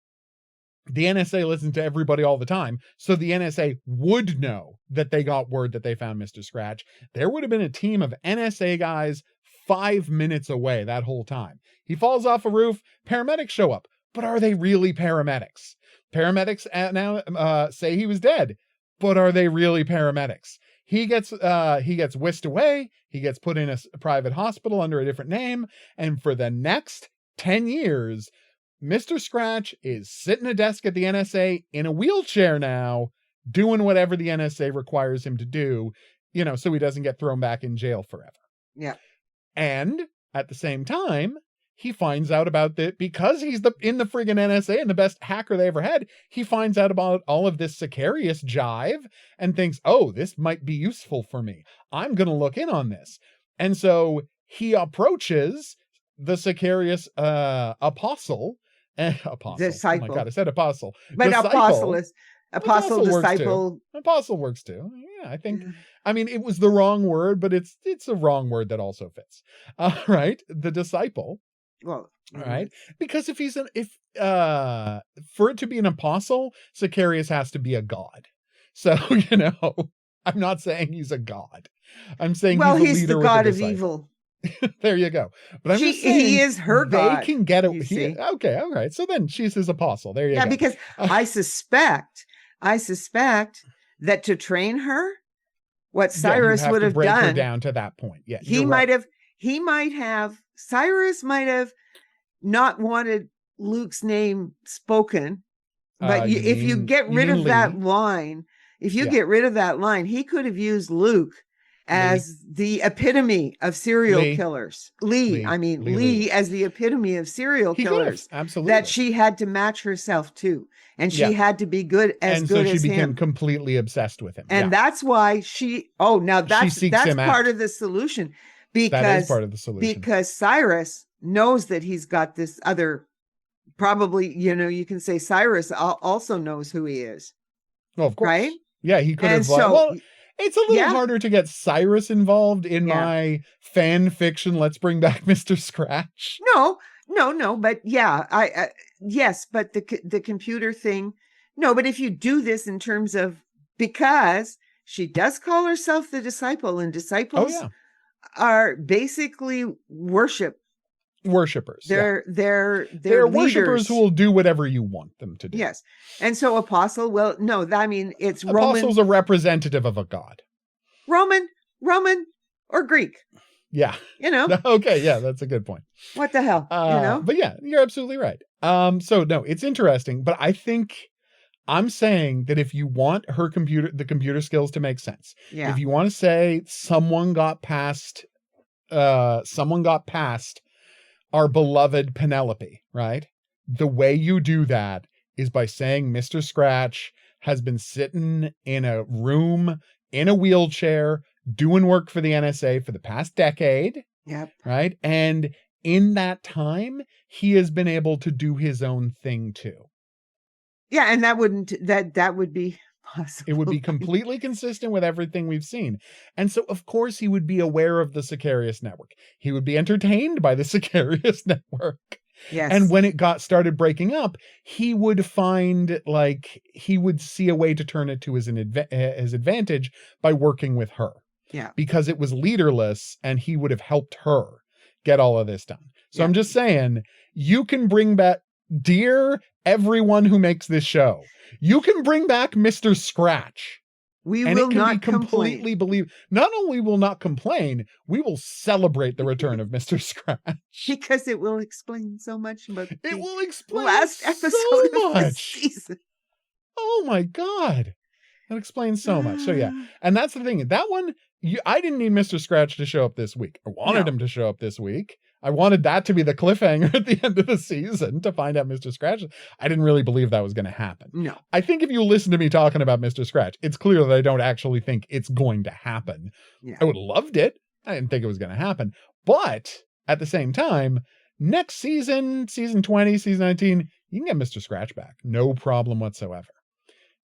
the NSA listens to everybody all the time, so the NSA would know that they got word that they found Mr. Scratch. There would have been a team of NSA guys 5 minutes away that whole time. He falls off a roof, paramedics show up. But are they really paramedics? Paramedics now say he was dead. But are they really paramedics? He gets whisked away. He gets put in a private hospital under a different name. And for the next 10 years, Mr. Scratch is sitting at a desk at the NSA in a wheelchair now, doing whatever the NSA requires him to do, so he doesn't get thrown back in jail forever. Yeah. And at the same time, he finds out about that because he's in the friggin' NSA and the best hacker they ever had. He finds out about all of this Sicarius jive and thinks, oh, this might be useful for me. I'm going to look in on this. And so he approaches the Sicarius apostle. Disciple. Oh my God, I said apostle. But disciple. Apostle, disciple. Apostle works too. Yeah, I think, it was the wrong word, but it's a wrong word that also fits. All right. The disciple. Well, all right. Because if for it to be an apostle, Sicarius has to be a god. So, I'm not saying he's a god. I'm saying he's the god of evil. There you go. But I'm just saying he is her god. They can get it. Okay. All right. So then she's his apostle. There you go. Yeah, because I suspect that to train her, what Cyrus would have break done her down to that point. Yeah. Cyrus might have not wanted Luke's name spoken, but if you get rid of that line, he could have used Luke as the epitome of serial killers. Lee as the epitome of serial killers. Absolutely. That she had to match herself to. And she had to be good as so she became completely obsessed with him. And that's why that's part of the solution. That is part of the solution. Because Cyrus knows that he's got this other, probably, you can say Cyrus also knows who he is. Well, of course. Right? Yeah, he could have. It's a little harder to get Cyrus involved in my fan fiction. Let's bring back Mr. Scratch. No. But yes, but the computer thing. No, but if you do this in terms of, because she does call herself the disciple, and disciples are basically worshippers. Yeah. They're They're worshipers leaders. who will do whatever you want them to do. Yes. And so apostle, well, no, I mean, it's Apostle's Roman, a representative of a god. Roman, or Greek, Yeah. you know, Okay. Yeah, that's a good point. what the hell, you know? But yeah, you're absolutely right. So no, it's interesting, but I think I'm saying that if you want the computer skills to make sense, Yeah. if you want to say someone got past our beloved Penelope, right? The way you do that is by saying Mr. Scratch has been sitting in a room in a wheelchair doing work for the NSA for the past decade, Yep. right? And in that time, he has been able to do his own thing too. Yeah. And that would be possible. It would be completely consistent with everything we've seen. And so, of course, he would be aware of the Sicarius network. He would be entertained by the Sicarius network. Yes. And when it started breaking up, he would find, like, he would see a way to turn it to his advantage by working with her. Yeah. Because it was leaderless and he would have helped her get all of this done. So Yeah. I'm just saying, you can bring back, dear everyone who makes this show, you can bring back Mr. Scratch. We And will it can not be completely believed. Not only will not complain, we will celebrate the return of Mr. Scratch. because it will explain so much about It the will explain last episode so of the much. season. Oh my God. That explains so much. So yeah. And that's the thing. That one, I didn't need Mr. Scratch to show up this week. I wanted him to show up this week. I wanted that to be the cliffhanger at the end of the season to find out Mr. Scratch. I didn't really believe that was going to happen. No. I think if you listen to me talking about Mr. Scratch, it's clear that I don't actually think it's going to happen. Yeah. I would have loved it. I didn't think it was going to happen. But at the same time, next season, season 20, season 19, you can get Mr. Scratch back. No problem whatsoever.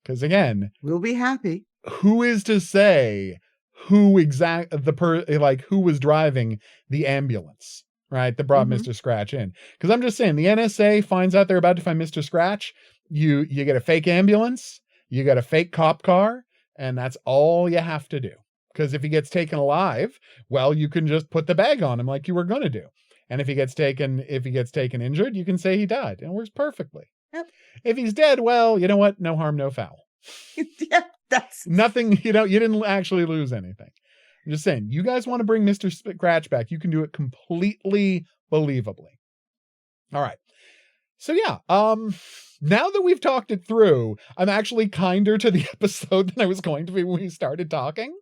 Because again, We'll be happy. who is to say who who was driving the ambulance, right, that brought Mhm. Mr. Scratch in? Because I'm just saying, the NSA finds out they're about to find Mr. Scratch. You get a fake ambulance, you got a fake cop car, and that's all you have to do. Because if he gets taken alive, well, you can just put the bag on him like you were going to do. And if he gets taken injured, you can say he died. And it works perfectly. Yep. If he's dead, well, you know what? No harm, no foul. Yeah, that's Nothing, you didn't actually lose anything. I'm just saying, you guys want to bring Mr. Scratch back, you can do it completely believably. All right. So yeah, now that we've talked it through, I'm actually kinder to the episode than I was going to be when we started talking.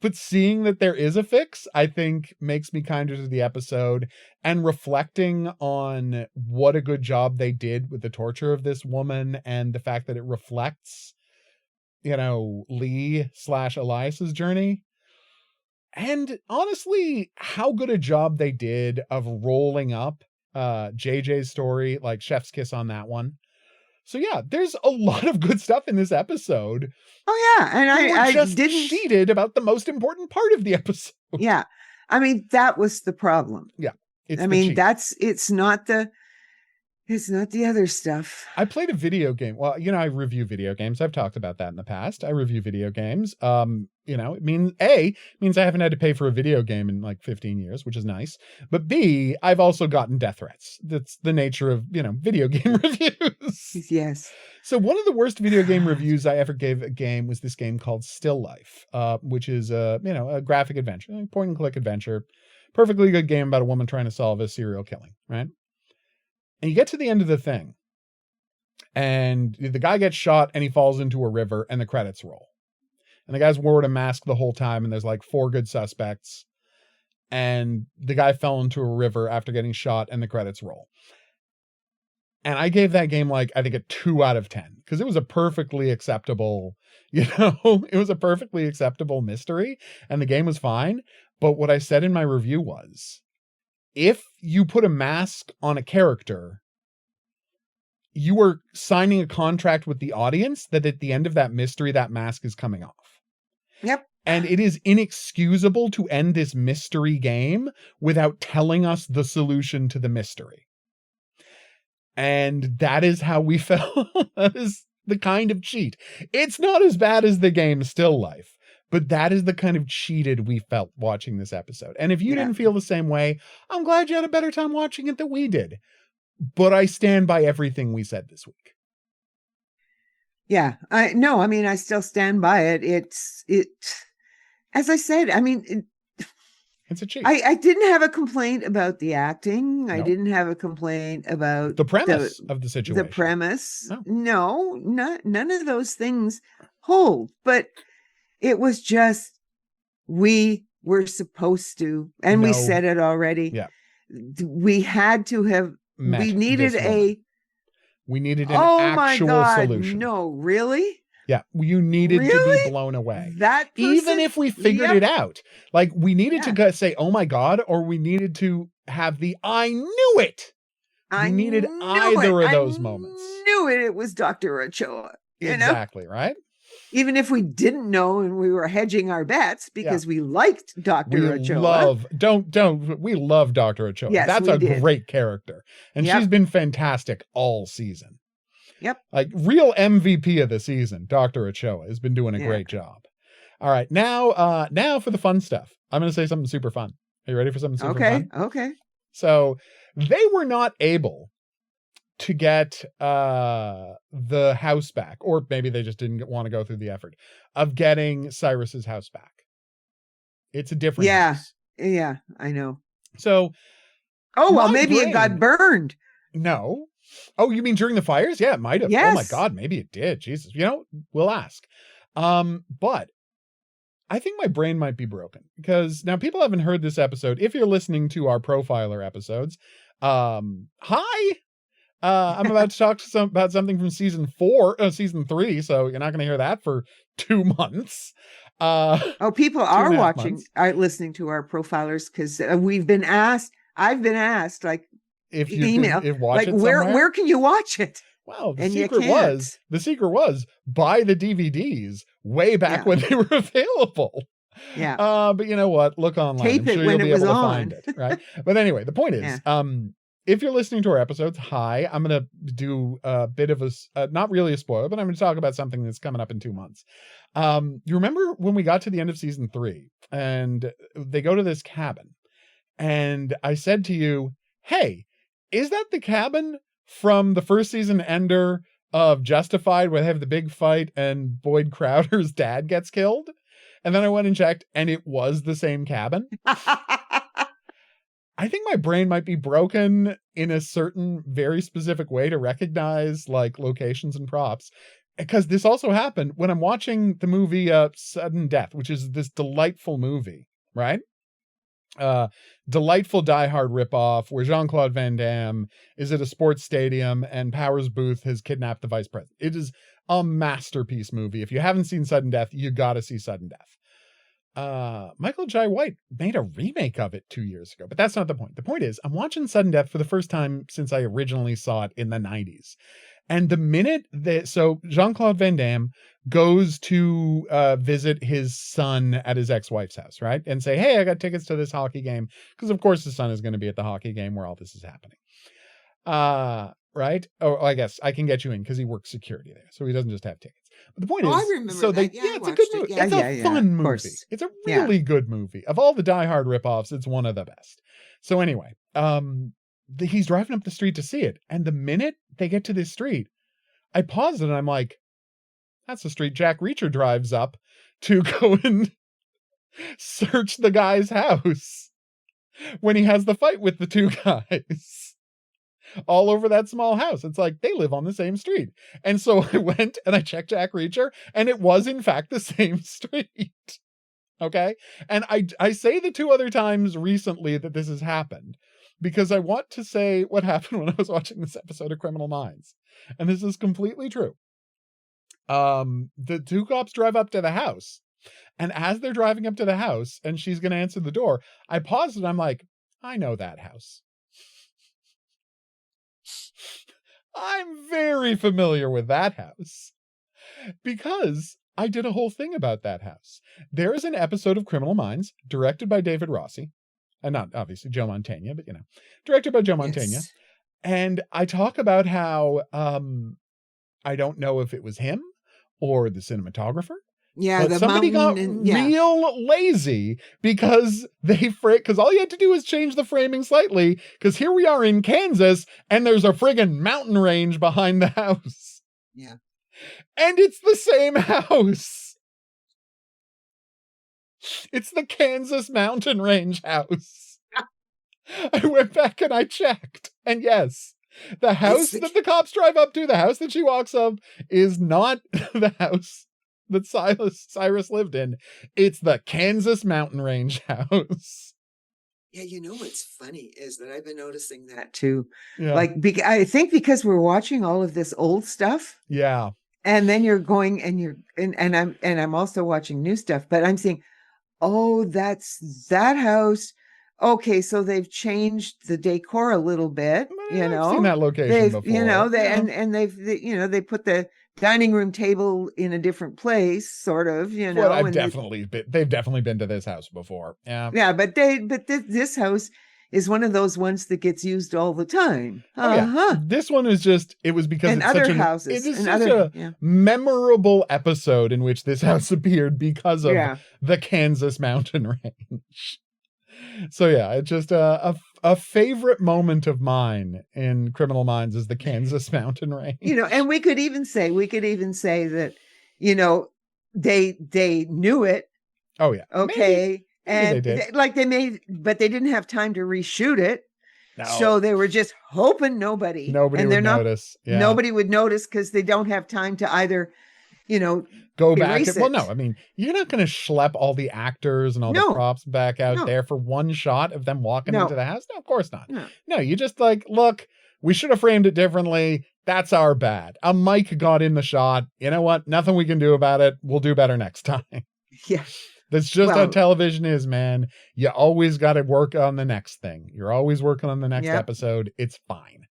But seeing that there is a fix, I think makes me kinder to the episode, and reflecting on what a good job they did with the torture of this woman and the fact that it reflects, Lee/Elias's journey. And honestly, how good a job they did of rolling up JJ's story, like chef's kiss on that one. So yeah, there's a lot of good stuff in this episode. Oh yeah, and I just didn't cheated about the most important part of the episode. Yeah. I mean, that was the problem. It's I the mean, cheat. it's not the other stuff. I played a video game. Well, I review video games. I've talked about that in the past. I review video games. It means I haven't had to pay for a video game in like 15 years, which is nice. But B, I've also gotten death threats. That's the nature of, video game reviews. Yes. So one of the worst video game reviews I ever gave a game was this game called Still Life, which is a graphic adventure, point and click adventure. Perfectly good game about a woman trying to solve a serial killing, right? And you get to the end of the thing, and the guy gets shot and he falls into a river, and the credits roll. And the guy's wearing a mask the whole time, and there's like 4 good suspects. And the guy fell into a river after getting shot, and the credits roll. And I gave that game I think a 2 out of 10, because it was a perfectly acceptable, it was a perfectly acceptable mystery, and the game was fine. But what I said in my review was, if you put a mask on a character, you are signing a contract with the audience that at the end of that mystery, that mask is coming off. Yep. And it is inexcusable to end this mystery game without telling us the solution to the mystery. And that is how we felt. That is the kind of cheat. It's not as bad as the game Still Life, But that is the kind of cheated we felt watching this episode. And if you Yeah. didn't feel the same way, I'm glad you had a better time watching it than we did. But I stand by everything we said this week. Yeah. I still stand by it. As I said, It's a cheat. I didn't have a complaint about the acting. I No. didn't have a complaint about The premise of the situation. the premise. No. None of those things hold. But it was just, we were supposed to, and we No. said it already. Yeah. We had to have, Met we needed this a, moment. We needed an oh my actual God, solution. no, really? Yeah, you needed to Really? be blown away. That Even person? if we figured Yep. it out. Like, we needed Yeah. to say, oh my God, or we needed to have the I knew it. I needed knew either it. of those moments. Knew it. It was Dr. Ochoa. You know? Exactly, right? Even if we didn't know and we were hedging our bets because we liked Dr. We Ochoa. we love Dr. Ochoa. Yes, That's we a did. great character. And Yep. she's been fantastic all season. Yep. Like, real MVP of the season, Dr. Ochoa has been doing a Yeah. great job. All right, now for the fun stuff. I'm going to say something super fun. Are you ready for something super fun? Okay. So they were not able to get the house back, or maybe they just didn't want to go through the effort of getting Cyrus's house back. It's a different house. Yeah, I know. So, Oh, well, My maybe it got brain- burned. no. Oh, you mean during the fires? Yeah, it might have. Oh my Yes. God, maybe it did. Jesus. We'll ask. But I think my brain might be broken because now people haven't heard this episode. If you're listening to our profiler episodes, hi. I'm about to talk about something from season 3, so you're not going to hear that for 2 months. Oh, people are 2.5 watching, months. are listening to our profilers because I've been asked, like, If you email, if watch like, it where somewhere. can you watch it? Well, the and you secret can't. was buy the DVDs way back Yeah. when they were available. Yeah. But you know what? Look online. Tape I'm it sure when you'll be it was able to on. find it, right? But anyway, the point is, if you're listening to our episodes, hi, I'm going to do a bit of not really a spoiler, but I'm going to talk about something that's coming up in 2 months. You remember when we got to the end of season 3 and they go to this cabin and I said to you, hey, is that the cabin from the first season ender of Justified where they have the big fight and Boyd Crowder's dad gets killed? And then I went and checked and it was the same cabin. I think my brain might be broken in a certain very specific way to recognize like locations and props. Because this also happened when I'm watching the movie Sudden Death, which is this delightful movie, right? Delightful Die Hard ripoff where Jean-Claude Van Damme is at a sports stadium and Powers Booth has kidnapped the vice president. It is a masterpiece movie. If you haven't seen Sudden Death, you got to see Sudden Death. Michael Jai White made a remake of it 2 years ago, but that's not the point. The point is, I'm watching Sudden Death for the first time since I originally saw it in the 90s. And the minute so Jean-Claude Van Damme goes to visit his son at his ex-wife's house, right? And say, hey, I got tickets to this hockey game. Because of course his son is going to be at the hockey game where all this is happening. Right? Oh, I guess I can get you in because he works security there. So he doesn't just have tickets. But the point Oh, I is, remember so that. they, Yeah, I it's a good watched it. movie. Yeah, It's yeah, a yeah, fun of movie. course. It's a Yeah. really good movie. Of all the Die Hard ripoffs, it's one of the best. So anyway, he's driving up the street to see it. And the minute they get to this street, I paused it and I'm like, that's the street Jack Reacher drives up to go and search the guy's house when he has the fight with the two guys all over that small house. It's like they live on the same street. And so I went and I checked Jack Reacher and it was in fact the same street. Okay. And I say the 2 other times recently that this has happened because I want to say what happened when I was watching this episode of Criminal Minds. And this is completely true. The 2 cops drive up to the house. And as they're driving up to the house and she's going to answer the door, I paused and I'm like, I know that house. I'm very familiar with that house because I did a whole thing about that house. There is an episode of Criminal Minds directed by David Rossi, and not obviously Joe Mantegna, but directed by Joe Mantegna. Yes. And I talk about how I don't know if it was him or the cinematographer, Yeah, but the somebody got mountain and yeah. real lazy because because all you had to do is change the framing slightly, because here we are in Kansas and there's a friggin' mountain range behind the house. Yeah. And it's the same house. It's the Kansas mountain range house. I went back and I checked. And yes, the house that the cops drive up to, the house that she walks up, is not the house that Cyrus lived in. It's the Kansas mountain range house. Yeah, you know what's funny is that I've been noticing that too. Yeah. Like, I think because we're watching all of this old stuff. Yeah. And then you're going and I'm also watching new stuff, but I'm seeing, oh, that's that house. Okay, so they've changed the decor a little bit, you know. I've seen that location before. You know, they put the dining room table in a different place, sort of, you know. Well, they've definitely been to this house before. Yeah. Yeah, but this house is one of those ones that gets used all the time. Yeah. This one is just, it was because it's such houses. It is such a memorable episode in which this house appeared because of the Kansas mountain range. So yeah, it's just a favorite moment of mine in Criminal Minds is the Kansas mountain range. You know, and we could even say that, you know, they knew it. Oh yeah. Okay. Maybe And but they didn't have time to reshoot it. No. So they were just hoping nobody would notice. Yeah. Nobody would notice because they don't have time to either, you know, go back. Well, no, I mean, you're not going to schlep all the actors and all the props back out there for one shot of them walking into the house. No, of course not. No, you just look, we should have framed it differently. That's our bad. A mic got in the shot. You know what? Nothing we can do about it. We'll do better next time. Yeah. That's just how television is, man. You always got to work on the next thing. You're always working on the next episode. It's fine.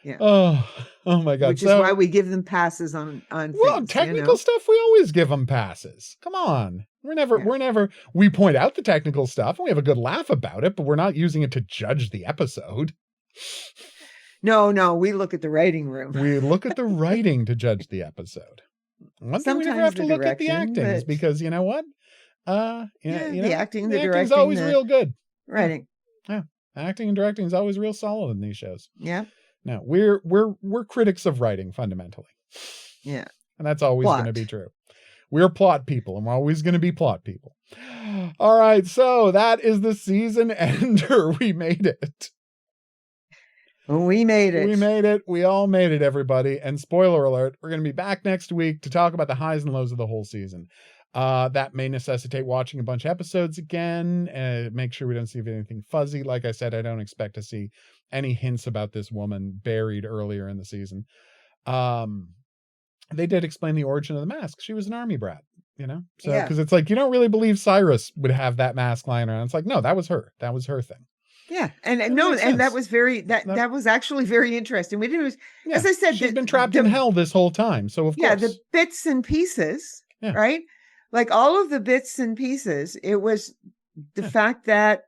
Yeah. Oh my God. Which is why we give them passes on things, technical stuff, we always give them passes. Come on. We point out the technical stuff and we have a good laugh about it, but we're not using it to judge the episode. No, we look at the writing room. We look at the writing to judge the episode. One thing we never have to look at the acting is because you know what? The acting, the directing, is always real good. Writing. Yeah. Acting and directing is always real solid in these shows. Yeah. No, we're critics of writing fundamentally. Yeah. And that's always going to be true. We're plot people and we're always going to be plot people. All right. So that is the season ender. We made it. We made it. We made it. We all made it, everybody. And spoiler alert, we're going to be back next week to talk about the highs and lows of the whole season. That may necessitate watching a bunch of episodes again. Make sure we don't see anything fuzzy. Like I said, I don't expect to see any hints about this woman buried earlier in the season. They did explain the origin of the mask. She was an army brat, you know? So, because it's like, you don't really believe Cyrus would have that mask lying around. It's like, no, that was her. That was her thing. Yeah. And that was that was actually very interesting. We didn't, as I said, she's been trapped in hell this whole time. So of course. Yeah, the bits and pieces, right? Like all of the bits and pieces, it was the fact that,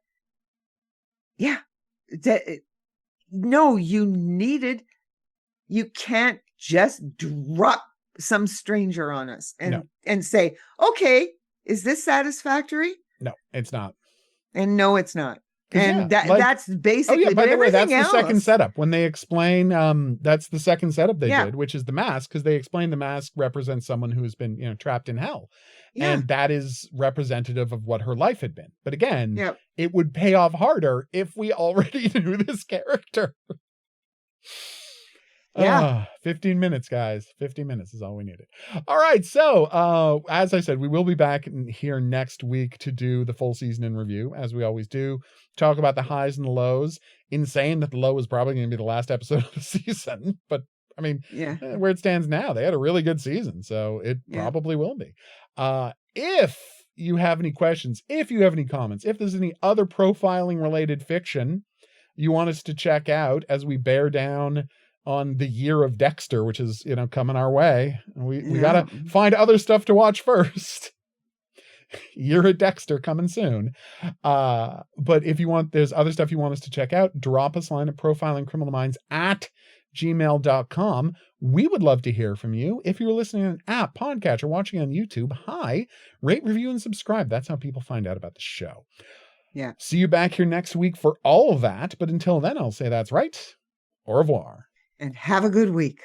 you can't just drop some stranger on us and say, okay, is this satisfactory? No, it's not. And no, it's not. And that's basically, by the way, that's else. The second setup. When they explain, that's the second setup they did, which is the mask, because they explain the mask represents someone who's been, trapped in hell. Yeah. And that is representative of what her life had been. But again, it would pay off harder if we already knew this character. 15 minutes, guys. 15 minutes is all we needed. All right. So, as I said, we will be back here next week to do the full season in review, as we always do. Talk about the highs and the lows. Insane that the low is probably going to be the last episode of the season. But, I mean, where it stands now, they had a really good season. So, it probably will be. If you have any questions, if you have any comments, if there's any other profiling related fiction you want us to check out as we bear down on the year of Dexter, which is, coming our way. We got to find other stuff to watch first. Year of Dexter coming soon. But if you want, there's other stuff you want us to check out, drop us a line at profilingcriminalminds at gmail.com. We would love to hear from you. If you're listening on an app, podcast, or watching on YouTube, hi, rate, review, and subscribe. That's how people find out about the show. Yeah. See you back here next week for all of that. But until then, I'll say that's right. Au revoir. And have a good week.